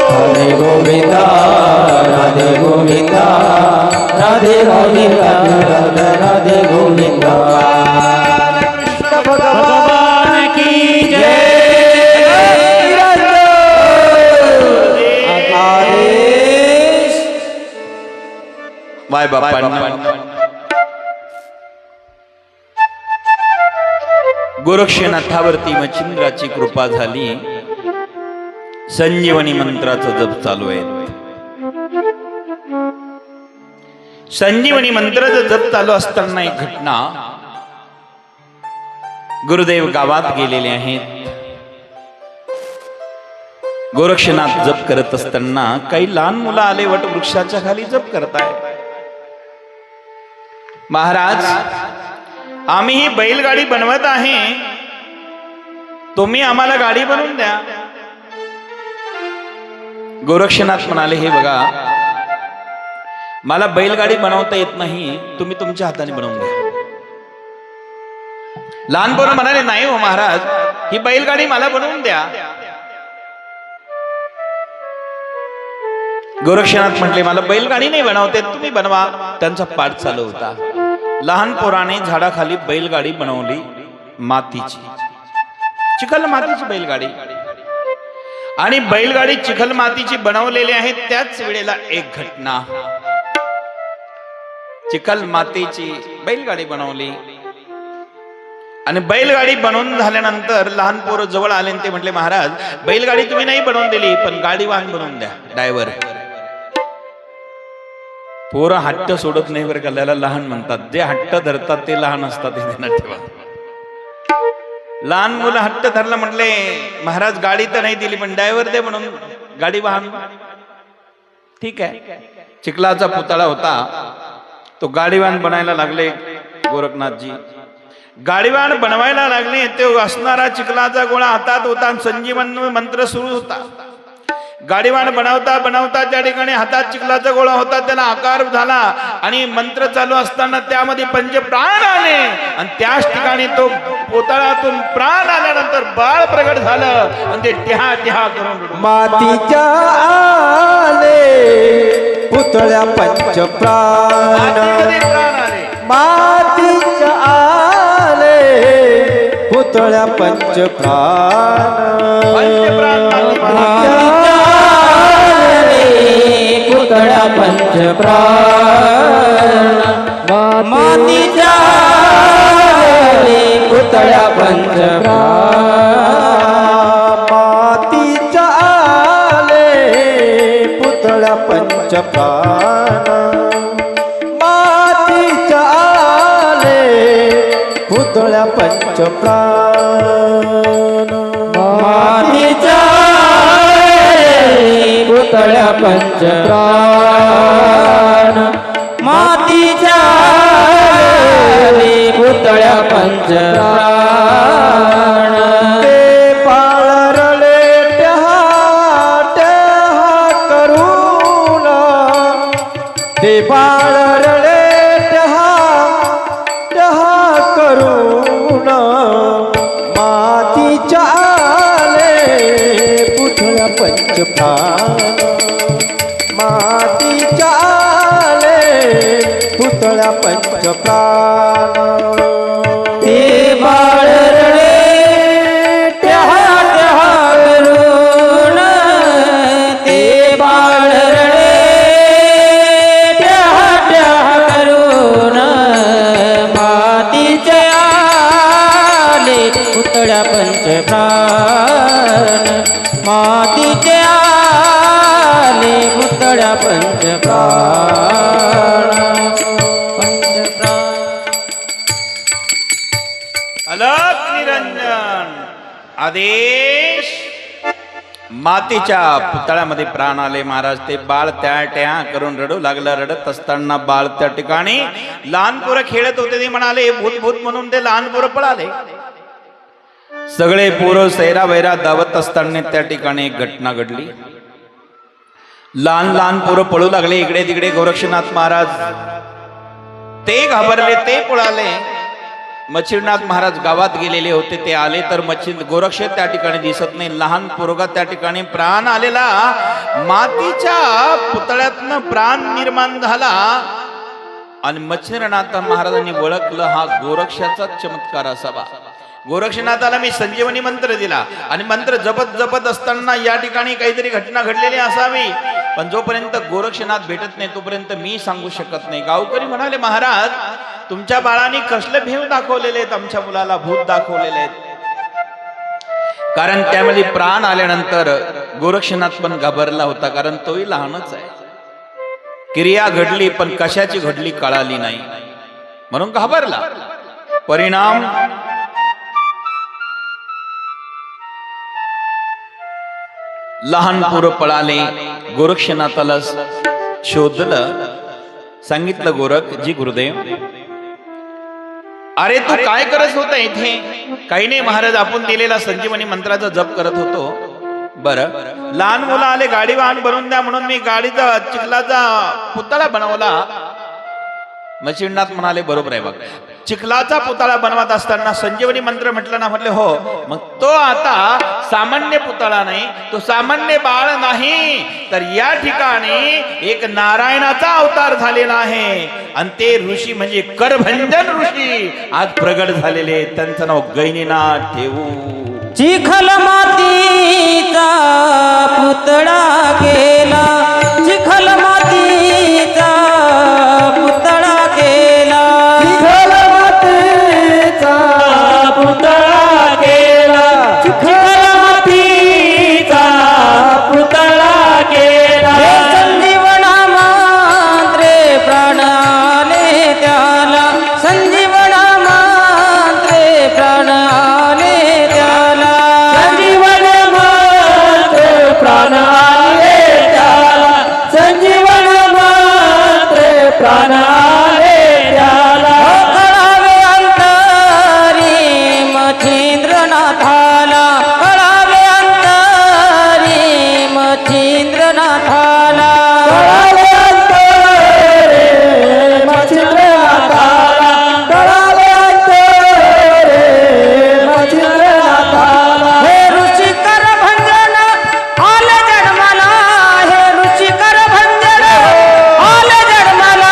राधे गोविंदा राधे गोविंदा राधे गोविंदा राधे राधे गोविंदा भगवान की जय आदेश बाय बाप्पा गोरक्षनाथावरती मच्छिंद्राची कृपा झाली संजीवनी मंत्राचा जप चालू आहे संजीवनी मंत्राचा जप चालू असताना एक घटना गुरुदेव गावात गेलेले आहेत गोरक्षनाथ जप करत असताना काही लहान मुलं आले वटवृक्षाच्या खाली जप करताय महाराज आम्ही ही बैलगाडी बनवत आहे तुम्ही आम्हाला गाडी बनवून द्या गोरक्षनाथ म्हणाले हे बघा मला बैलगाडी बनवता येत नाही तुम्ही तुमच्या हाताने बनवून द्या लहान पोरं म्हणाले नाही हो महाराज ही बैलगाडी मला बनवून द्या गोरक्षनाथ म्हटले मला बैलगाडी नाही बनवते तुम्ही बनवा त्यांचा पाठ चालू होता लहान पोराने झाडाखाली बैलगाडी बनवली मातीची चिखल मातीची बैलगाडी आणि बैलगाडी चिखल मातीची बनवलेली आहे त्याच वेळेला एक घटना चिखल मातीची बैलगाडी बनवली आणि बैलगाडी बनवून झाल्यानंतर लहान पोरं जवळ आले आणि ते म्हटले महाराज बैलगाडी तुम्ही नाही बनवून दिली पण गाडी वाहन बनवून द्या ड्रायव्हर पोरं हट्ट सोडत नाही बरं का त्याला लहान म्हणतात जे हट्ट धरतात ते लहान असतात हे ध्यानात ठेवा लहान मुलं हट्ट धरला म्हटले महाराज गाडी तर नाही दिली पण ड्रायव्हर दे म्हणून गाडी वाहन ठीक आहे चिखलाचा पुतळा होता तो गाडीवान बनायला लागले गोरखनाथजी गाडीवान बनवायला लागले ते असणारा चिखलाचा गोळा हातात होता संजीवन मंत्र सुरू होता गाडीवान बनवता बनवता त्या ठिकाणी हातात चिखलाचा गोळा होता त्याला आकार झाला आणि मंत्र चालू असताना त्यामध्ये पंच प्राण आले आणि त्याच ठिकाणी तो पोतळातून प्राण आल्यानंतर बाळ प्रगट झालं आणि ते टिहा टिहा करून मातीच्या आले पुतळ्या पंच प्राण प्राण आले मातीच्या आले पुतळ्या पंच पंचप्राण पुतळ्या पंच प्राण मातीच्या पुतळ्या पंच प्राण प्राण मातीच्या आले पुतळ्या पंच प्राण मातीच्या पुतळ्या पंच प्राण मातीच्या पुतळ्या पंच प्राण ते पाळरले टहा टहा करून ते बाळरले टहा टहा करून मातीच्या आले पुतळ्या पंच प्राण मातीच्या आले पुतळ्या पंच प्राण ते बाळ रडे टहा टहा करून ते बाळ रडे टहा टहा करून मातीच्या आले पुतळ्या पंच प्राण मातीच्या आले पुतळ्या पंच प्राण अलग निरंजन आदेश मातीच्या पुतळ्यामध्ये प्राण आले महाराज. ते बाळ त्या ट्या करून रडू लागलं. रडत असताना बाळ त्या ठिकाणी लहान पोरं खेळत होते. ते म्हणाले भूत भूत म्हणून ते लहान पोरं पळाले. सगळे पोरं सैरा वैरा धावत असताना त्या ठिकाणी एक घटना घडली. लहान लहान पोरं पळू लागले इकडे तिकडे. गोरक्षनाथ महाराज ते घाबरले, ते पळाले. मच्छिंद्रनाथ महाराज गावात गेलेले होते. ते आले तर गोरक्ष त्या ठिकाणी दिसत नाही. लहान पोरगा त्या ठिकाणी प्राण आलेला मातीच्या पुतळ्यातनं प्राण निर्माण झाला. आणि मच्छिंद्रनाथ महाराजांनी ओळखलं हा गोरक्षाचा चमत्कार असावा. गोरक्षनाथाला मी संजीवनी मंत्र दिला आणि मंत्र जपत जपत असताना या ठिकाणी काहीतरी घटना घडलेली असावी. पण जोपर्यंत गोरक्षनाथ भेटत नाही तोपर्यंत मी सांगू शकत नाही. गावकरी म्हणाले महाराज तुमच्या बाळाने कसले भेव दाखवलेले आहेत, आमच्या मुलाला भूत दाखवलेले आहेत. कारण त्यामध्ये प्राण आल्यानंतर गोरक्षनाथ पण घाबरला होता. कारण तोही लहानच आहे. क्रिया घडली पण कशाची घडली कळाली नाही म्हणून घाबरला. परिणाम लहान पोरं पळाले. गोरक्षनाथाला शोधलं. सांगितलं गोरख जी गुरुदेव अरे तू काय करत होता इथे? काही नाही महाराज आपण दिलेला संजीवनी मंत्राचा जप करत होतो. बरं लहान मुलं आले गाडी वाहन बनवून द्या म्हणून मी गाडीचा चिखलाचा पुतळा बनवला. मच्छिंद्रनाथ म्हणाले बरोबर आहे बघ. चिखलाचा पुतळा बनवत असताना संजीवनी मंत्र म्हटलं ना. म्हटले हो. मग तो आता सामान्य पुतळा नाही, तो सामान्य बाळ नाही, तर या ठिकाणी एक नारायणाचा अवतार झालेला आहे. आणि ते ऋषी म्हणजे करभंजन ऋषी आज प्रगट झालेले. त्यांचं नाव गैनीनाथ ठेवू. चिखल मातीचा पुतळा केला चिखल मातीचा पुतळा केला चिखल मातीचा पुतळा केला चिखल मातीचा पुतळा केला संजीवना मंत्रे प्राण आले त्याला संजीवना मंत्रे प्राण आले त्याला संजीवन मंत्रे प्राण आले त्याला संजीवन मंत्रे प्राण आले त्याला कळावे अंतरी मच्छिंद्रनाथाला कळावे अंतरी मच्छिंद्रनाथाला कळावे अंतरे मच्छिंद्रनाथाला कळावे अंतरे मच्छिंद्रनाथाला हे ऋषिकर भंजन आले जन्माला हे ऋषिकर भंजन आले जन्माला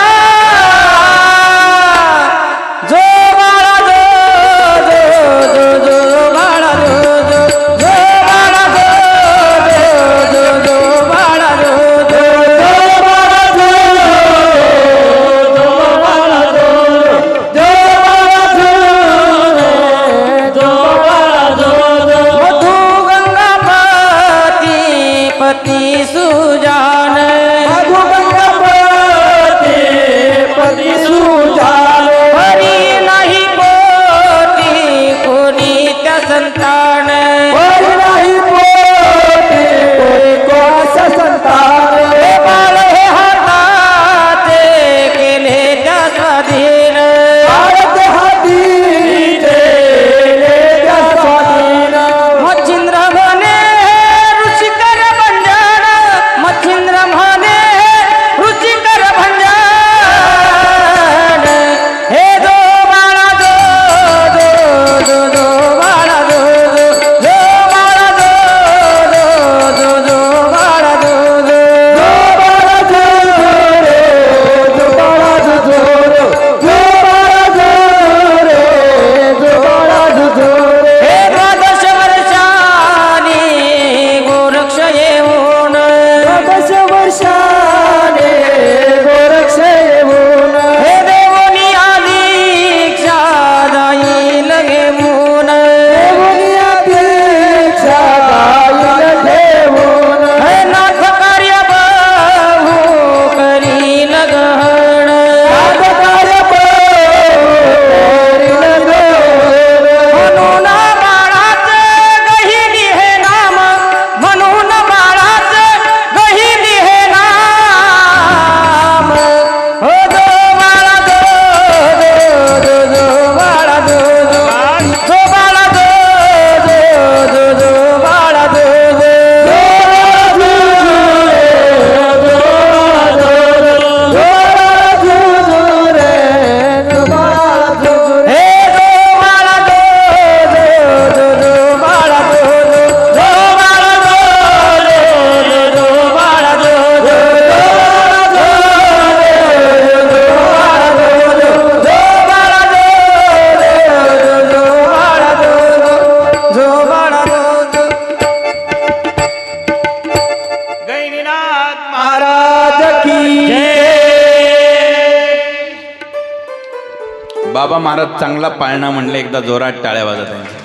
बाबा महाराज चांगला पाळणा म्हणले, एकदा जोरात टाळ्या वाजत त्यांच्या.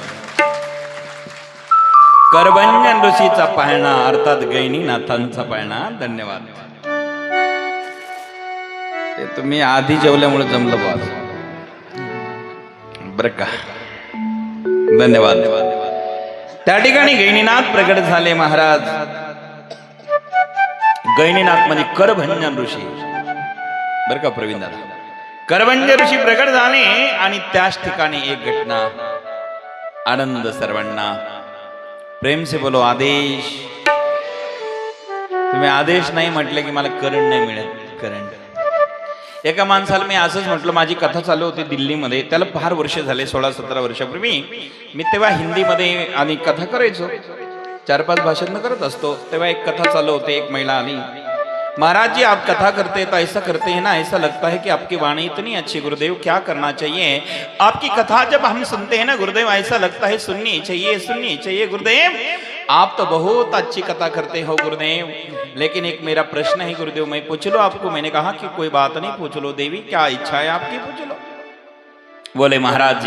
करभंजन ऋषीचा पाळणा अर्थात गैनीनाथांचा पाळणा. धन्यवाद. ते तुम्ही आधी जेवल्यामुळे जमलं बाज बर का. धन्यवाद. त्या ठिकाणी गैनीनाथ प्रगट झाले महाराज. गैनीनाथ म्हणजे करभंजन ऋषी बर का प्रवीण दादा. करभंजन ऋषी प्रगट झाले आणि त्याच ठिकाणी एक घटना. आनंद सर्वांना. प्रेम से बोलो आदेश. तुम्ही आदेश नाही म्हटले की मला करंट नाही मिळत. करंट. एका माणसाला मी असंच म्हटलं, माझी कथा चालू होती दिल्लीमध्ये, त्याला फार वर्ष झाले, 16-17 वर्षापूर्वी. मी तेव्हा हिंदीमध्ये आणि कथा करायचो, 4-5 भाषेतनं करत असतो. तेव्हा एक कथा चालू होती. एक महिला आली, महाराज जी आप कथा करते तो ऐसा करते हैं ना, ऐसा लगता है कि आपकी वाणी इतनी अच्छी गुरुदेव, क्या करना चाहिए? आपकी कथा जब हम सुनते हैं ना गुरुदेव, ऐसा लगता है सुननी चाहिए गुरुदेव, आप तो बहुत अच्छी कथा करते हो गुरुदेव, लेकिन एक मेरा प्रश्न है गुरुदेव, मैं पूछ लो आपको? मैंने कहा कि कोई बात नहीं, पूछ लो देवी, क्या इच्छा है आपकी, पूछ लो. बोले महाराज जी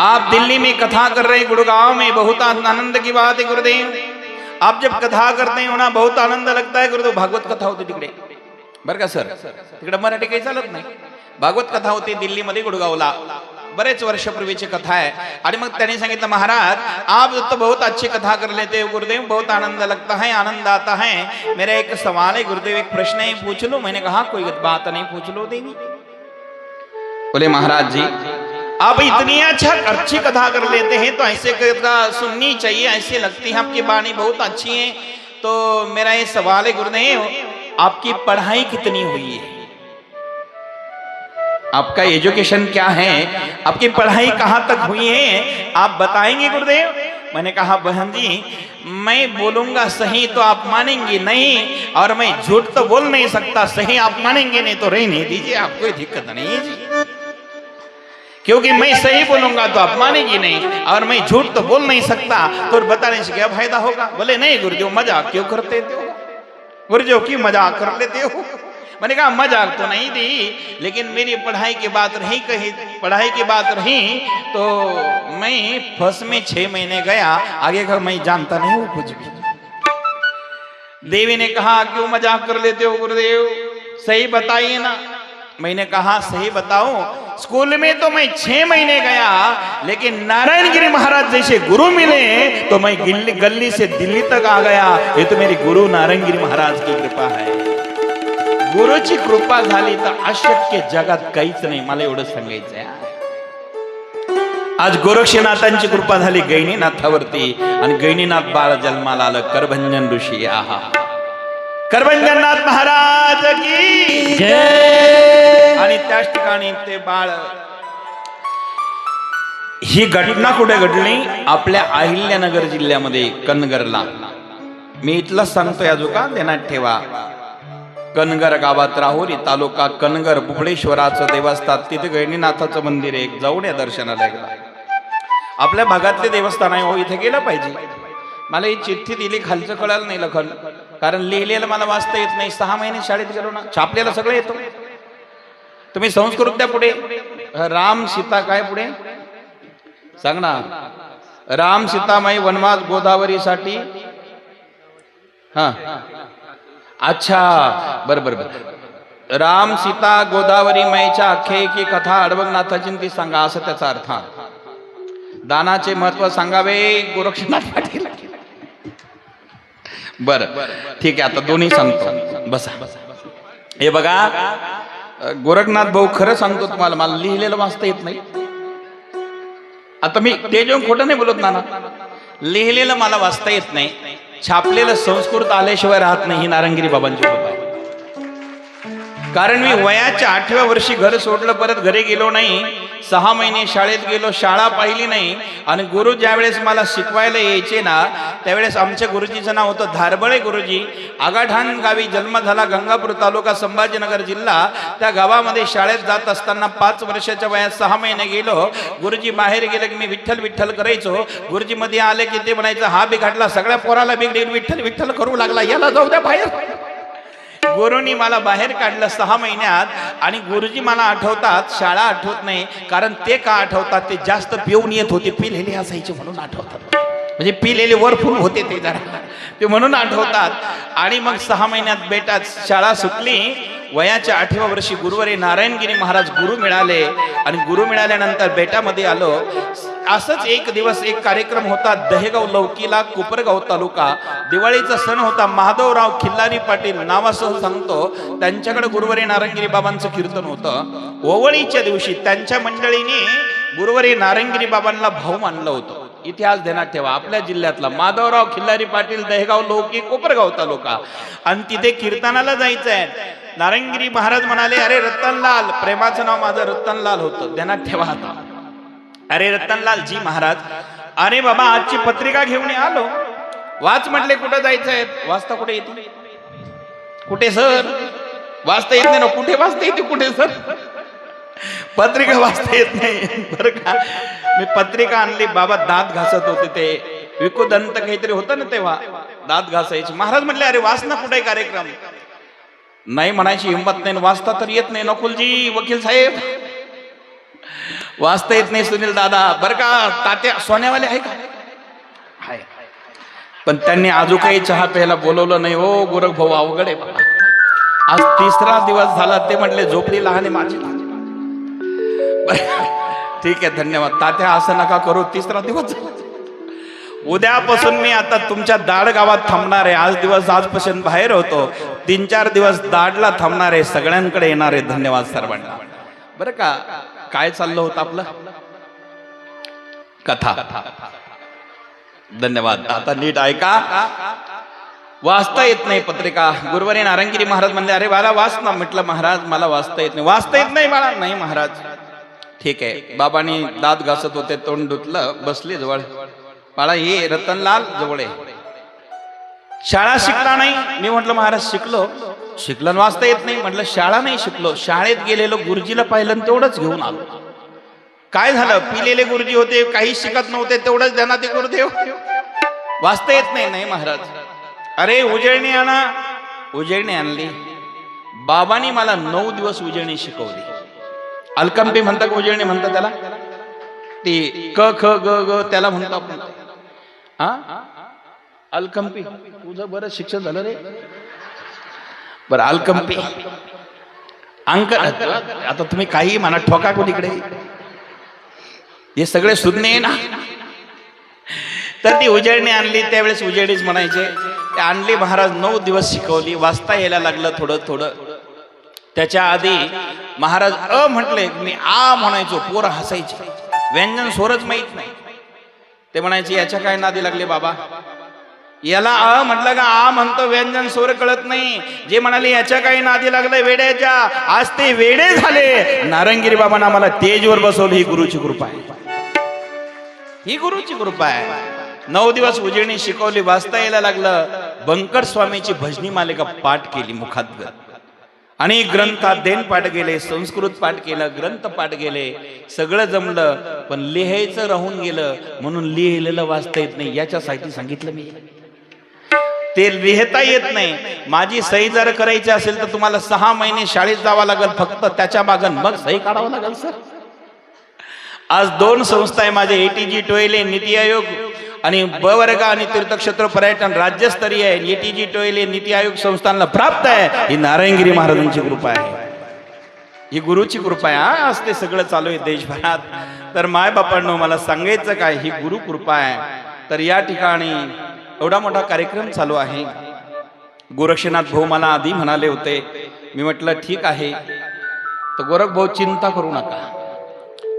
आप दिल्ली में कथा कर रहे हैं, गुड़गांव में, बहुत आनंद की बात है गुरुदेव. आप जब कथा करते हैं ना बहुत आनंद लगता है गुरुदेव. भागवत कथा होती तिकडे बरं का सर, तिकडे मराठी काही चालत नाही. भागवत कथा होती दिल्लीमध्ये गुडगावला, बरेच वर्षापूर्वीची कथा आहे. आणि मग त्यांनी सांगितलं महाराज आप तो बहुत अच्छी कथा कर लेते हो गुरुदेव, बहुत आनंद लगता है, आनंद आता है. मेरा एक सवाल है गुरुदेव, एक प्रश्न है, पूछ लो. मैंने कहा कोई बात नहीं, पूछ लो देवी. बोले महाराज जी आप इतनी अच्छी कथा कर लेते हैं तो ऐसे कथा सुननी चाहिए, ऐसे लगती है आपकी वाणी बहुत अच्छी है. तो मेरा ये सवाल है गुरुदेव, आपकी पढ़ाई कितनी हुई है? आपका एजुकेशन क्या है? आपकी पढ़ाई कहाँ तक हुई है, आप बताएंगे गुरुदेव? मैंने कहा बहन जी मैं बोलूंगा सही तो आप मानेंगे नहीं, और मैं झूठ तो बोल नहीं सकता. सही आप मानेंगे, नहीं तो रहने दीजिए, आप कोई दिक्कत नहीं है जी, क्योंकि मैं सही बोलूंगा तो आप मानेंगी नहीं, और मैं झूठ तो बोल नहीं सकता, तो बताने से क्या फायदा होगा? बोले नहीं गुरुदेव मजाक क्यों करते हो, गुरुदेव क्यों मजाक कर लेते हो? मैंने कहा मजाक तो नहीं दी, लेकिन मेरी पढ़ाई की बात रही, कही पढ़ाई की बात रही तो मैं फर्स्ट में 6 महीने गया, आगे का मैं जानता नहीं हूँ कुछ भी. देवी ने कहा क्यों मजाक कर लेते हो गुरुदेव, सही बताइए ना. मैंने कहा सही बताऊं, स्कूल में तो मैं 6 महीने गया, लेकिन नारायणगिरी महाराज जैसे गुरु मिले तो मैं गल्ली से दिल्ली तक आ गया. ये तो मेरी गुरु नारायणगिरी महाराज की कृपा है. गुरुची कृपा झाली तर अशक्य जगात काहीच नाही. मला एवढं सांगायचंय. आज गोरक्षनाथांची कृपा झाली गैनीनाथावरती, आणि गैनीनाथ बाळ जन्माला आलं. करभंजन ऋषी. आहा, करभंजननाथ महाराज की जय. आणि त्याच ठिकाणी ते बाळ. ही घटना कुठे घडली? आपल्या अहिल्यानगर जिल्ह्यामध्ये कनगरला. मी इथला सांगतोय, अजून ध्यानात ठेवा. कनगर गावात राहुरी तालुका कनगर बुबळेश्वराचं देवस्थान, तिथे गैनीनाथाचं मंदिर आहे. जाऊन या दर्शनाला एकदा. आपल्या भागातले देवस्थान आहे हो, इथे गेलं पाहिजे. मला ही चिठ्ठी दिली, खालचं कळालं नाही लखन, कारण लिहिलेलं मला वाचता येत नाही. 6 महिने शाळेत गेलो ना, छापलेलं सगळं येतो. तुम्ही संस्कृत द्या पुढे. राम सीता काय पुढे सांग ना. राम सीतामाई वनवास गोदावरीसाठी. हा अच्छा बरोबर. राम सीता गोदावरी माईच्या आख्यायिकी कथा अडवगनाथाची ती सांगा, असं त्याचा अर्थ. दानाचे महत्व सांगावे गोरक्षनाथ पाटील. बर ठीक आहे, आता दोन्ही सांगतो. बसा. हे बघा गोरखनाथ भाऊ, खरं सांगतो तुम्हाला, मला लिहिलेलं वाचता येत नाही. आता मी ते जेव्हा खोटं नाही बोलत ना, लिहिलेलं मला वाचता येत नाही. छापलेलं संस्कृत आल्याशिवाय राहत नाही. ही नारायणगिरी बाबांची कृपा आहे. कारण मी वयाच्या 8व्या वर्षी घर सोडलं, परत घरी गेलो नाही. 6 महिने शाळेत गेलो, शाळा पाहिली नाही. आणि गुरु ज्यावेळेस मला शिकवायला यायचे ना, त्यावेळेस आमच्या गुरुजीचं नाव होतं धारबळे गुरुजी. आगाठाण गावी जन्म झाला, गंगापूर तालुका संभाजीनगर जिल्हा. त्या गावामध्ये शाळेत जात असताना 5 वर्षाच्या वयात 6 महिने गेलो. गुरुजी बाहेर गेले की मी विठ्ठल विठ्ठल करायचो. गुरुजी मध्ये आले की ते म्हणायचं हा बिघडला, सगळ्या पोराला बिघडेल, विठ्ठल विठ्ठल करू लागला, याला जाऊ द्या बाहेर. गुरुनी मला बाहेर काढलं 6 महिन्यात, आणि गुरुजी मला आठवतात, शाळा आठवत नाही. कारण ते का आठवतात, ते जास्त पिऊन येत होते, पिलेले असायचे म्हणून आठवतात. म्हणजे पिलेले वरफुल होते ते जरा, ते म्हणून आठवतात. आणि मग 6 महिन्यात बेटा शाळा सुटली. वयाच्या 8व्या वर्षी गुरुवारी नारायणगिरी महाराज गुरु मिळाले, आणि गुरु मिळाल्यानंतर बेटामध्ये आलो. असंच एक दिवस एक कार्यक्रम होता दहेगाव लौकीला, कोपरगाव तालुका. दिवाळीचा सण होता. महादेवराव खिल्लारी पाटील नावासह सांगतो, त्यांच्याकडे गुरुवारी नारायणगिरी बाबांचं कीर्तन होतं. ओवळीच्या दिवशी त्यांच्या मंडळीने गुरुवारी नारायणगिरी बाबांना भाऊ मानलं होतं. इतिहास ध्यानात ठेवा, आपल्या जिल्ह्यातला माधवराव खिल्लारी पाटील, दहेगाव लौकी, कोपरगाव तालुका. आणि तिथे कीर्तनाला जायचं आहे. नारायणगिरी महाराज म्हणाले, अरे रतनलाल, प्रेमाचं नाव माझं रतनलाल होतं, ध्यानात ठेवा आता. अरे रतनलाल जी महाराज, अरे बाबा आजची पत्रिका घेऊन आलो. वाच म्हटले, कुठं जायचं आहे? वाचता कुठे येते? कुठे सर? वाचता येत नाही ना. कुठे वाचता येते? कुठे सर? पत्रिका वाचता येत नाही बरं का. मी पत्रिका आणली. बाबा दात घासत होते, ते विकुदंत काहीतरी होतं ना तेव्हा, दात घासायचे. महाराज म्हटले, अरे वाच ना, कुठे कार्यक्रम? नाही म्हणायची हिंमत नाही. वाचता तर येत नाही नकुलजी, वकील साहेब, वाचता येत नाही सुनील दादा. बरं का, तात्या सोन्यावाले आहे का? आहे. पण त्यांनी आजू काही चहा प्यायला बोलवलं नाही. हो गोरख भाऊ, अवघड आहे बाबा. आज 3रा दिवस झाला. ते म्हटले झोपडी लहान आहे माझी. ठीक आहे, धन्यवाद तात्या, असं नका करू. 3रा दिवस. उद्यापासून मी आता तुमच्या दाड गावात थांबणार आहे. आजपासून बाहेर होतो. 3-4 दिवस दाडला थांबणार आहे. सगळ्यांकडे येणार आहे. धन्यवाद सर्वांना. बरं का, काय चाललं होतं आपलं? कथा. धन्यवाद. आता नीट ऐका. वाचता येत नाही पत्रिका. गुरुवारी नारायणगिरी महाराज म्हणले, अरे बाळा वाच ना. म्हटलं महाराज मला वाचता येत नाही. वाचता येत नाही बाळा? नाही महाराज. ठीक आहे. बाबांनी दात घासत होते, तोंड धुतलं, बसले जवळ. बाळा ये रतनलाल जवळ आहे. शाळा शिकला नाही? मी म्हटलं महाराज शिकलं वाचता येत नाही. म्हटलं शाळा नाही शिकलो, शाळेत गेलेलो, गुरुजीला पाहिलं तेवढंच घेऊन आलो. काय झालं? पिलेले गुरुजी होते, काही शिकत नव्हते, तेवढंच ध्यानात ते गुरुदेव. वाचता येत नाही? नाही महाराज. अरे उजळणी आणा. उजळणी आणली. बाबांनी मला 9 दिवस उजळणी शिकवली. अलकंपी म्हणतात का उजळणी म्हणतात त्याला? ती क ख ग ग त्याला म्हणतो आपण. हा अलकंपी. तुझं बरं शिक्षण झालं रे. बरं अलकंपी अंक. आता तुम्ही काही म्हणा, ठोका कोणीकडे, हे सगळे सुज्ञ ना. तर ती उजळणी आणली. त्यावेळेस उजळणीच म्हणायचे. आणली. महाराज 9 दिवस शिकवली. वाचता यायला लागलं थोडं थोडं. त्याच्या आधी महाराज म्हटले, मी आ म्हणायचो, पोरं हसायचे. व्यंजन स्वरच माहित नाही. ते म्हणायचे, याच्या काय नादी लागले बाबा? याला म्हटलं का आ म्हणतो, व्यंजन स्वर कळत नाही. जे म्हणाले याच्या काही नादी लागलंय वेड्याच्या, आज ते वेडे झाले. नारायणगिरी बाबांना मला तेजवर बसवलं. ही गुरुची कृपा आहे. ही गुरुची कृपा आहे. 9 दिवस उजळणी शिकवली. वाचता यायला लागलं. बंकर स्वामीची भजनी मालिका पाठ केली मुखात. आणि ग्रंथ अध्ययन पाठ गेले, संस्कृत पाठ केलं, ग्रंथ पाठ गेले, सगळं जमलं. पण लिहायचं राहून गेलं. म्हणून लिहिलेलं वाचता येत नाही. याच्यासाठी सांगितलं मी, ते लिहिता येत नाही. माझी सही जर करायची असेल तर तुम्हाला 6 महिने शाळेत जावं लागेल फक्त. त्याच्या मागं मग सही काढावं लागेल सर. आज 2 संस्था आहे माझे, ATG टोयले नीती आयोग आणि ब वर्ग आणि तीर्थक्षेत्र पर्यटन राज्यस्तरीय आहे. ATG टोयले नीती आयोग संस्थांना प्राप्त आहे. ही नारायणगिरी महाराजांची कृपा आहे. ही गुरुची कृपा आहे. आज ते सगळं चालू आहे देशभरात. तर माय बापांनो, मला सांगायचं काय, ही गुरु कृपा आहे. तर या ठिकाणी एवढा मोठा कार्यक्रम चालू आहे. गोरक्षनाथ भाऊ मला आधी म्हणाले होते. मी म्हटलं ठीक आहे. तर गोरख भाऊ चिंता करू नका,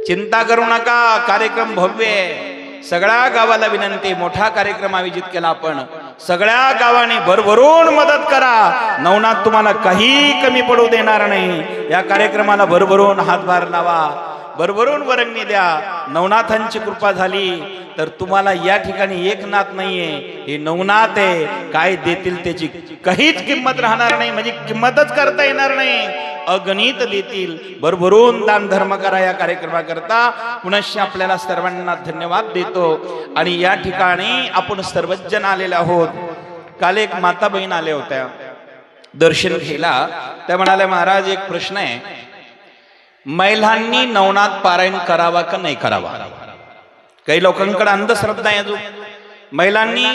चिंता करू नका. कार्यक्रम भव्य आहे. सगळ्या गावाला विनंती, मोठा कार्यक्रम आयोजित केला आपण. सगळ्या गावाने भरभरून मदत करा. नवनाथ तुम्हाला काही कमी पडू देणार नाही. या कार्यक्रमाला भरभरून हातभार लावा, भरभरून वरंगणी द्या. नवनाथांची कृपा झाली तर तुम्हाला या ठिकाणी एक नाथ नाहीये, हे नवनाथ आहे. काय देतील त्याची काहीच किंमत राहणार नाही, म्हणजे किंमतच करता येणार नाही. अगणित देतील. भरभरून दान धर्म करा या कार्यक्रमाकरता. पुनश्च आपल्याला सर्वांना धन्यवाद देतो. आणि या ठिकाणी आपण सर्वजण आलेले आहोत. काल एक माता बहीण आल्या होत्या. दर्शन घ्यायला. त्या म्हणाल्या महाराज एक प्रश्न आहे, महिलांनी नवनाथ पारायण करावा का नाही करावा? काही लोकांकडे अंधश्रद्धा आहे अजून. महिलांनी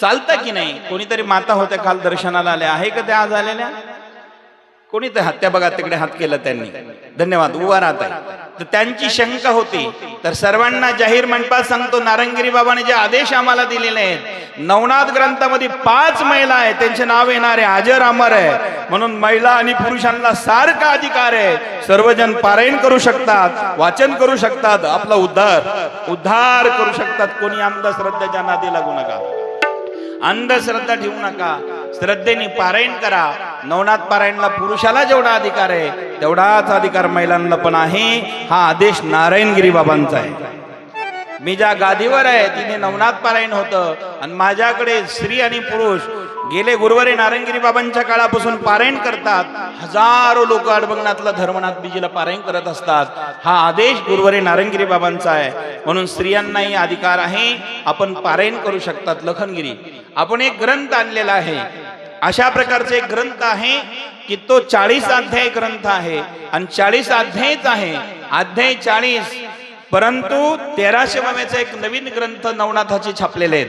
चालतं की नाही? कोणीतरी माता होत्या काल दर्शनाला आल्या, आहे का त्या आज आलेल्या? कोणी ते हत्या बघा तिकडे हात केला त्यांनी, धन्यवाद, उभा राहत आहे. तर त्यांची शंका होती. तर सर्वांना जाहीर मंडपात सांगतो, नारंगगिरी बाबाने जे आदेश आम्हाला दिलेले आहेत, नवनाथ ग्रंथामध्ये 5 महिला आहेत, त्यांचे नाव येणारे अजर अमर आहे. म्हणून महिला आणि पुरुषांना सारखा अधिकार आहे. सर्वजण पारायण करू शकतात, वाचन करू शकतात, आपला उद्धार करू शकतात. कोणी अंधश्रद्धेच्या नादी लागू नका, अंधश्रद्धा ठेवू नका. श्रद्धेने पारायण करा. नवनाथ पारायणला पुरुषाला जेवढा अधिकार आहे तेवढाच अधिकार महिलांना पण आहे. हा आदेश नारायणगिरी बाबांचा आहे. मी ज्या गादीवर आहे तिथे नवनाथ पारायण होतं आणि माझ्याकडे स्त्री आणि पुरुष गेले गुरुवारी नारायणगिरी बाबांच्या काळापासून पारायण करतात. हजारो लोक अडबंगनाथला धर्मनाथ बीजीला पारायण करत असतात. हा आदेश गुरुवारी नारायणगिरी बाबांचा आहे. म्हणून स्त्रियांनाही अधिकार आहे, आपण पारायण करू शकतात. लखनगिरी आपण एक ग्रंथ आणलेला आहे, अशा प्रकारचा एक ग्रंथ आहे की तो 40 अध्याय ग्रंथ आहे आणि 40 अध्यायच आहे, अध्याय 40. परंतु 1300वाचा एक नवीन ग्रंथ नवनाथाचे छापलेले आहेत.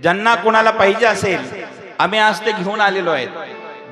ज्यांना कोणाला पाहिजे असेल आम्ही आज ते घेऊन आलेलो आहेत.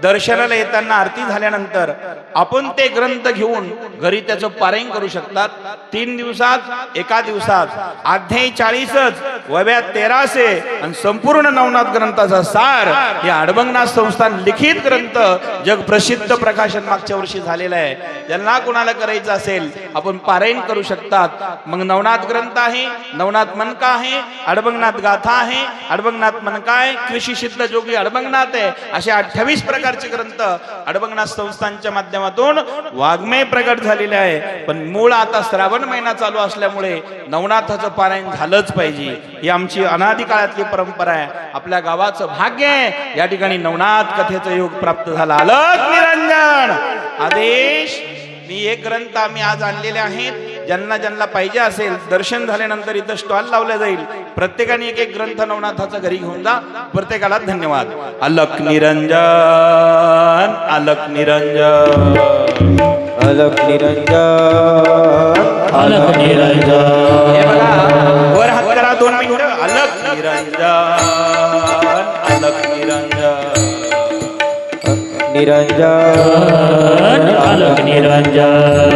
दर्शनाला येताना आरती झाल्यानंतर आपण ते ग्रंथ घेऊन घरी त्याचं पारायण करू शकतात. 3 दिवसात, एका दिवसात अध्याय 40च, वव्या 1300 आणि संपूर्ण नवनाथ ग्रंथाचा सार हे अडबंगनाथ संस्थान लिखित ग्रंथ जग प्रसिद्ध प्रकाशन मागच्या वर्षी झालेलं आहे. ज्यांना कोणाला करायचं असेल आपण पारायण करू शकतात. मग नवनाथ ग्रंथ आहे, नवनाथ मनका आहे, अडबंगनाथ गाथा आहे, अडबंगनाथ मनका आहे, कृषी सिद्ध जोगी अडबंगनाथ आहे, असे 28 प्रकारचे ग्रंथ अडबंगनाथ संस्थांच्या माध्यमातून वाङ्मय प्रकट झालेले आहे. पण मूळ आता श्रावण महिना चालू असल्यामुळे नवनाथाचं पारायण झालंच पाहिजे. ही आमची अनादी काळातली परंपरा आहे. आपल्या गावाचं भाग्य आहे, या ठिकाणी नवनाथ कथेचा योग प्राप्त झाला. अलग निरंजन आदेश. मी एक ग्रंथ आम्ही आज आणलेले आहेत. ज्यांना ज्यांना पाहिजे असेल दर्शन झाल्यानंतर इथं स्टॉल लावला जाईल. प्रत्येकाने एक एक ग्रंथ नवनाथाचा घरी घेऊन जा. प्रत्येकाला धन्यवाद. अलक निरंजन, अलक निरंजन, अलक निरंजन, अलग निरंजन. हे बघा वर हात करा 2 मिनिटं. अलक निरंजन, अलक निरंजन, निरंजन, अलग निरंजन.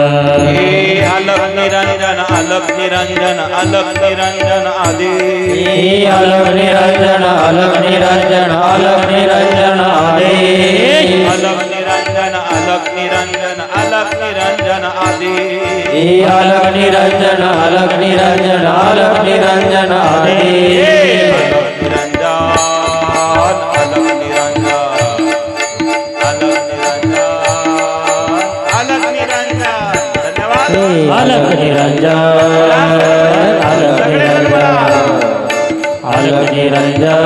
अलक निरंजन, अलक निरंजन, अलक निरंजन आदेश. अलग निरंजन, अलग निरंजन, अलग निरंजन आदेश. अलक निरंजन, अलक निरंजन, अलक निरंजन आदेश. अलग निरंजन, अलग निरंजन, अलग निरंजन आदेश. अलक निरंजन, अलक निरंजन, अलक निरंजन, अलक निरंजन. धन्यवाद. अलग निरंजन, अलग निरंजन, अलग निरंजन,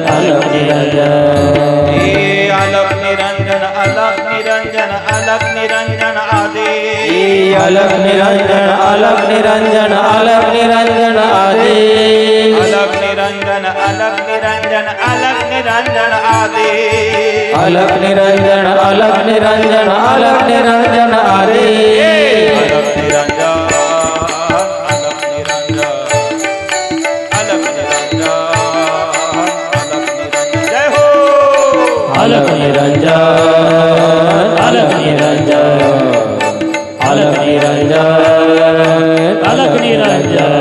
अलग निरंजन. अलक निरंजन, अलक निरंजन, अलक निरंजन आदेश. अलग निरंजन, अलग निरंजन, अलग निरंजन आदेश. अलक निरंजन, अलक निरंजन, अलक निरंजन आदेश. अलग निरंजन, अलग निरंजन, अलग निरंजन आदेश. अलक निरंजन, अलक निरंजन, अलक निरंजन, अलक निरंजन. जय हो. अलग निरंजन, अलग निरंजन, अलग निरंजन, अलग निरंजन.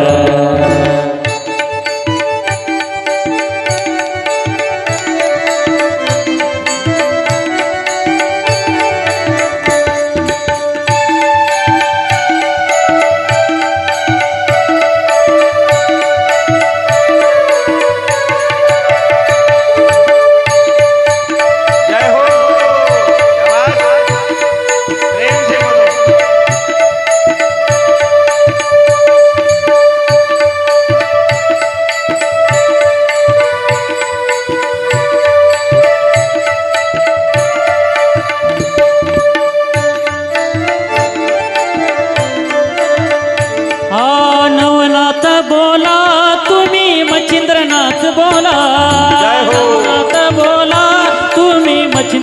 जय हो. प्रेम से बोलो. हा नवनाथ बोला, तुम्ही मच्छिंद्रनाथ बोला. जय हो. नवनाथ बोला, तुम्ही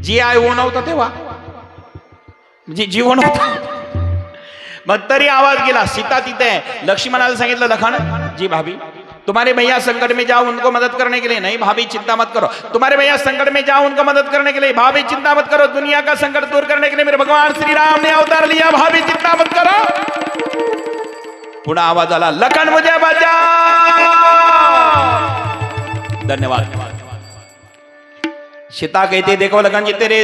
जी आय वो नव्हता तेव्हा, जी जीव नव्हता, मग तरी आवाज गेला. सीता तिथे आहे. लक्ष्मणाला सांगितलं, लखन जी भाभी तुम्हारे भैया संकट में जाओ उनको मदद करने के लिए. नहीं भाभी चिंता मत करो. तुम्हारे भैया संकट में जाओ उनको मदद करने के लिए. भाभी चिंता मत करो, दुनिया का संकट दूर करने के लिए मेरे भगवान श्री राम ने अवतार लिया. भाभी चिंता मत करो. पुन्हा आवाज आला, लखन मुझे बचा. धन्यवाद. सीता कहती देखो लखन जी तेरे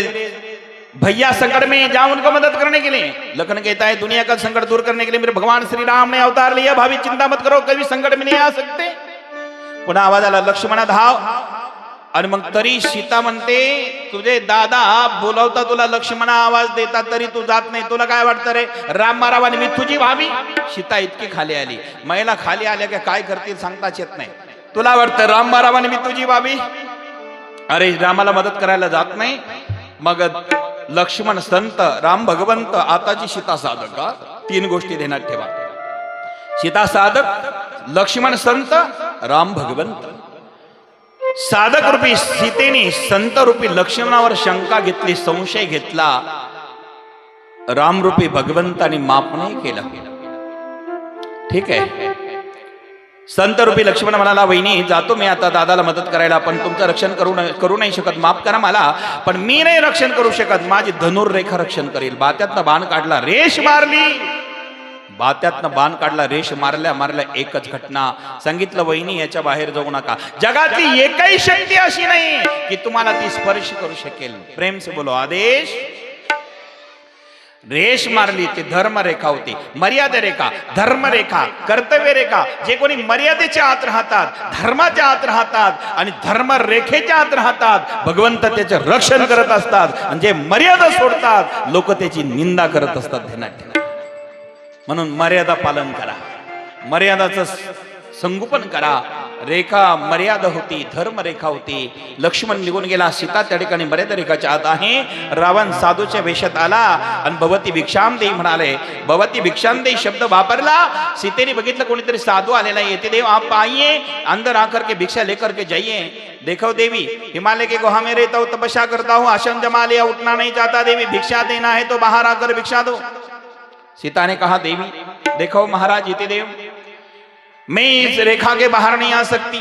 भैया संकट में जाओ उनको मदद करने के लिए. लखन कहता है दुनिया का संकट दूर करने के लिए मेरे भगवान श्री राम ने अवतार लिया. भाभी चिंता मत करो, कभी संकट में नहीं आ सकते. पुन्हा आवाज आला, लक्ष्मणा धाव. आणि मग तरी सीता म्हणते तुझे दादा बोलवता तुला, लक्ष्मणा आवाज देता तरी तू जात नाही. तुला काय वाटतं रे, राम मारावानी मी तुझी भाभी. सीता इतकी खाली आली. महिला खाली आल्या की काय करतील सांगताच येत नाही. तुला वाटतं राम मारावानी मी तुझी भाभी. अरे रामाला मदत करायला जात नाही. मग लक्ष्मण संत, राम भगवंत, आताची सीता साधक. तीन गोष्टी ध्यानात ठेवा. सीता साधक, लक्ष्मण संत, राम भगवंत. साधक रूपी सीतेने संत रूपी लक्ष्मणावर शंका घेतली, संशय घेतला. रामरूपी भगवंतानी माफ नाही केलं. ठीक आहे. संत रूपी लक्ष्मण म्हणाला, वहिनी जातो मी आता दादाला मदत करायला, पण तुमचं रक्षण करू नाही शकत. माफ करा मला, पण मी नाही रक्षण करू शकत. माझी धनुर्रेखा रक्षण करेल. बात्यातनं बाण काढला, रेष मारली. बात्यातनं बाण काढला, रेष मारल्या मारल्या एकच घटना. सांगितलं वहिनी याच्या बाहेर जाऊ नका. जगातली एकही शक्ती अशी नाही की तुम्हाला ती स्पर्श करू शकेल. प्रेम से बोलो आदेश. रेष मारली. ती धर्मरेखा होती. मर्यादा रेखा, धर्मरेखा, कर्तव्य रेखा. जे कोणी मर्यादेच्या आत राहतात, धर्माच्या आत राहतात आणि धर्मरेखेच्या आत राहतात, भगवंत त्याचे रक्षण करत असतात. आणि जे मर्यादा सोडतात लोक त्याची निंदा करत असतात. ध्यानात ठेवा. म्हणून मर्यादा पालन करा, मर्यादाचं संगोपन करा. रेखा मर्यादा होती, धर्म रेखा होती. लक्ष्मण निघून गेला. सीता त्या ठिकाणी मर्यादा रेखाच्या आत आहे. रावण साधूच्या वेशात आला आणि भवती भिक्षाम देई म्हणाले. भवती भिक्षाम देई शब्द वापरला. सीतेने बघितलं कोणीतरी साधू आलेला. येते देव आप आइए, अंदर आकर के भिक्षा लेकर के जाइए. देखो देवी, हिमालय के गुहा में रहता हूं, तपस्या करता हूं, आश्रम जमा लिया, उठना नहीं चाहता. देवी भिक्षा देना है तो बाहर आकर भिक्षा दो. सीता ने कहा देवी देखो महाराज इति देव, मैं इस रेखा के बाहर नहीं आ सकती.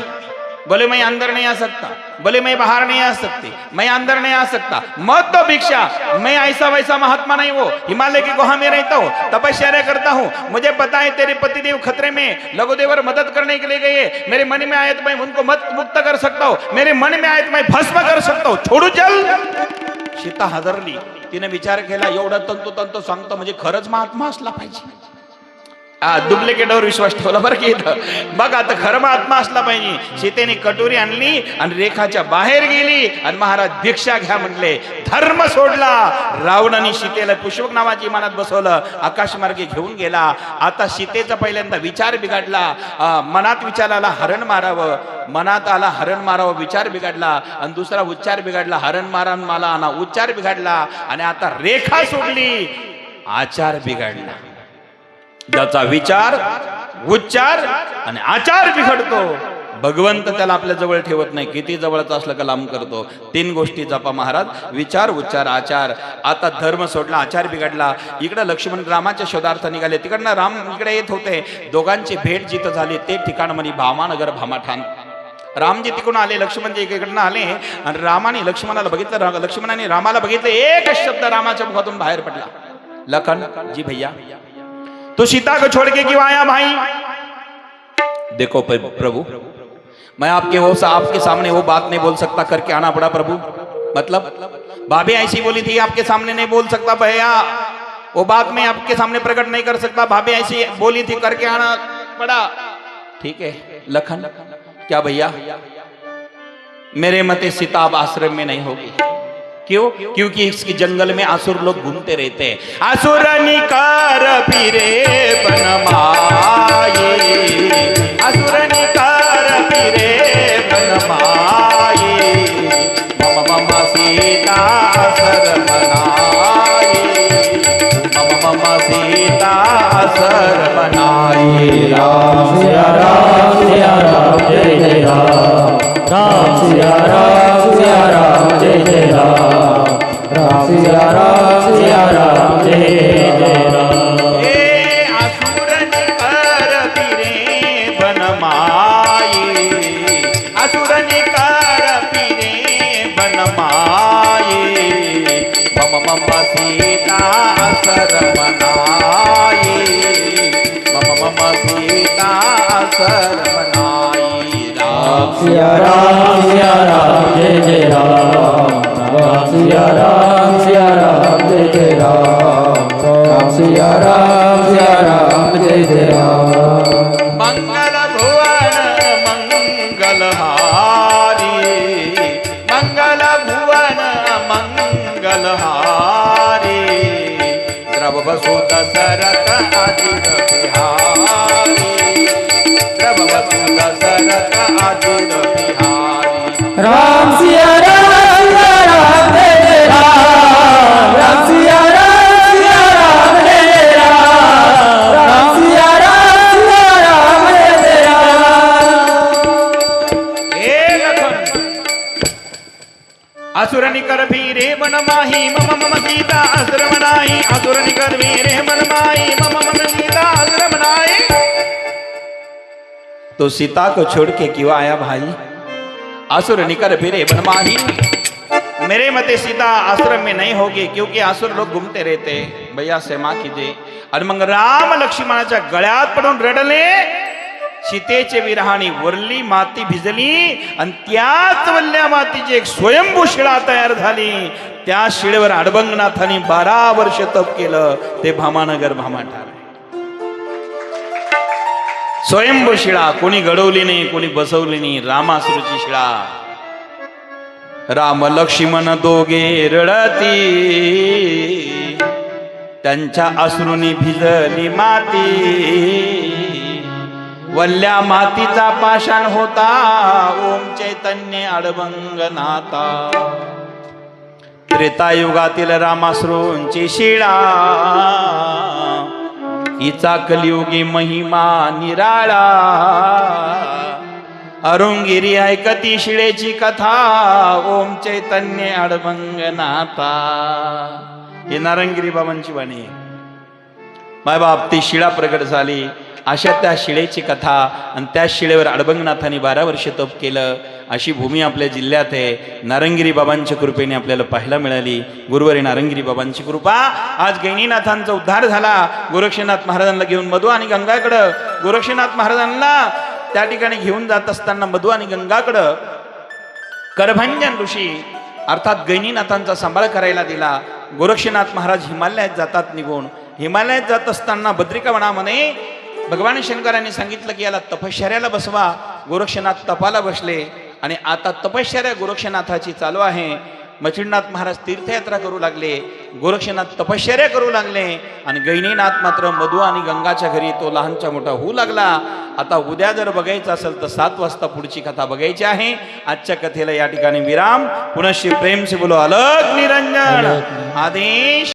बोले मैं अंदर नहीं आ सकता. बोले मैं बाहर नहीं आ सकती. मैं अंदर नहीं आ सकता. मत तो भिक्षा. मैं ऐसा वैसा महात्मा नहीं हूं. हिमालय की गुहा में रहता हूं, तपस्या करता हूं. मुझे पता है तेरे पतिदेव खतरे में, लघुदेवर मदद करने के लिए गए. मेरे मन में आए तो मैं उनको मुक्त कर सकता हूं. मेरे मन में आए तो मैं भस्म कर सकता हूं. छोडू चल. सीता हादरली. तिने विचार केला, एवढा तंतोतंत सांगतो म्हणजे खरंच महात्मा असला पाहिजे. डुप्लिकेटवर विश्वास ठेवला बरं की इथं. बघ आता खरं महात्मा असला पाहिजे. सीतेने कटोरी आणली आणि रेखाच्या बाहेर गेली आणि महाराज भिक्षा घ्या म्हणले. धर्म सोडला. रावणाने सीतेला पुष्पक नावाची मनात बसवलं, आकाशमार्गे घेऊन गेला. आता सीतेचा पहिल्यांदा विचार बिघडला. मनात विचार आला हरण मारावं, मनात आला हरण मारावं, विचार बिघडला. आणि दुसरा उच्चार बिघडला, हरण मारण मला आला, उच्चार बिघडला. आणि आता रेखा सोडली, आचार बिघडला. ज्याचा विचार, उच्चार आणि आचार बिघडतो, भगवंत त्याला आपल्या जवळ ठेवत नाही. किती जवळच असलं का लांब करतो. तीन गोष्टी जपा महाराज, विचार, उच्चार, आचार. आता धर्म सोडला, आचार बिघडला. इकडे लक्ष्मण रामाच्या शोधार्थ निघाले. तिकडनं राम इकडे येत होते. दोघांची भेट जिथं झाली ते ठिकाण म्हणे भामानगर, भामाठाण. रामजी तिकडून आले, लक्ष्मणजी इकडनं आले आणि रामाने लक्ष्मणाला बघितलं. लक्ष्मणाने रामाला बघितलं. एकच शब्द रामाच्या मुखातून बाहेर पडला, लखन जी भैया तो सीता को छोड़ के क्यों आया भाई? देखो प्रभु, मैं आपके सामने वो बात नहीं बोल सकता, करके आना पड़ा प्रभु. मतलब भाभी ऐसी बोली थी, आपके सामने नहीं बोल सकता भैया. वो बात मैं आपके सामने प्रकट नहीं कर सकता. भाभी ऐसी बोली थी, करके आना पड़ा. ठीक है लखन. क्या भैया? मेरे मते सीता अब आश्रम में नहीं होगी. क्यों? क्योंकि इसकी जंगल में असुर लोग घूमते रहते हैं. असुर निकार फिरे बनमाये, असुर निकार फिरे बनमाये. मम मम सीता सर बनाये, मम मम सीता सर बनाये. राम सिया राम जय जय राम. राम सिया राम जय जय राम. सिया राम जय जय राम ए असुर निकर फिरे बनमाये असुर निकर फिरे बनमाये मम मम सीता सरमनाये मम सीता सरमनाई राम सिया राम जय जय राम सिया राम जय जय राम सिया राम जय जय राम मंगल भुवन मंगलहारी मंगल भुवन मंगलहारी द्रवसु दशरथ अजिर बिहारी द्रवसु दशरथ अजिर बिहारी राम सिया राम जय जय राम सिया राम जय जय राम सिया राम जय जय राम हे लखन असुरनि कर भीरे बनमाही मम मम सीता असुरमनाई असुरनि कर भीरे बनमाही मम मम सीता असुरमनाई। तो सीता को छोड़ के क्यों आया भाई? असुर निकर फिरे बनमाही। मेरे मते सीता आश्रम में नहीं होगी क्योंकि असुर लोग घूमते रहते। भैया से माँ कीजिए आणि मग राम लक्ष्मणाच्या गळ्यात पडून रडले। सीतेचे विरहाणी वरली माती भिजली आणि त्याच वल्ल्या मातीची एक स्वयंभू शिळा तयार झाली। त्या शिळेवर अडबंगनाथांनी 12 वर्ष तप केलं। ते भामानगर भामाठार स्वयंभू शिळा कोणी घडवली नाही कोणी बसवली नाही। रामासुरची शिळा राम लक्ष्मण दोघे रडती त्यांच्या अश्रूंनी भिजली माती। वल्ल्या मातीचा पाषाण होता ओम चैतन्य अडबंगनाथा। त्रेतायुगातील रामाश्रूंची शिळा हिचा कलियुगी महिमा निराळा। अरुंगिरी ऐकती शिळेची कथा ओम चैतन्य अडबंगनाथा। हे नारंगिरी बाबांची वाणी। माय बाप ती शिळा प्रगट झाली अशा त्या शिळेची कथा आणि त्या शिळेवर अडबंगनाथांनी 12 वर्ष तप केलं। अशी भूमी आपल्या जिल्ह्यात आहे। नारंगिरी बाबांच्या कृपेने आपल्याला पाहायला मिळाली। गुरुवारी नारंगिरी बाबांची कृपा। आज गैनीनाथांचा उद्धार झाला। गोरक्षनाथ महाराजांना घेऊन मधु आणि गंगाकडं गोरक्षनाथ महाराजांना त्या ठिकाणी घेऊन जात असताना मधु आणि गंगाकडं करभंजन ऋषी अर्थात गैनीनाथांचा सांभाळ करायला दिला। गोरक्षनाथ महाराज हिमालयात जातात निघून। हिमालयात जात असताना बद्रिका वनामध्ये भगवान शंकरांनी सांगितलं की याला तपश्चर्याला बसवा। गोरक्षनाथ तपाला बसले आणि आता तपश्चर्या गोरक्षनाथाची चालू आहे। मच्छिंद्रनाथ महाराज तीर्थयात्रा करू लागले। गोरक्षनाथ तपश्चर्या करू लागले आणि गैनीनाथ मात्र मधु आणि गंगाच्या घरी तो लहानचा मोठा होऊ लागला। आता उद्या जर बघायचं असेल तर 7 वाजता पुढची कथा बघायची आहे। आजच्या कथेला या ठिकाणी विराम। पुनश्च प्रेम से बोलो अलग निरंजन आदेश।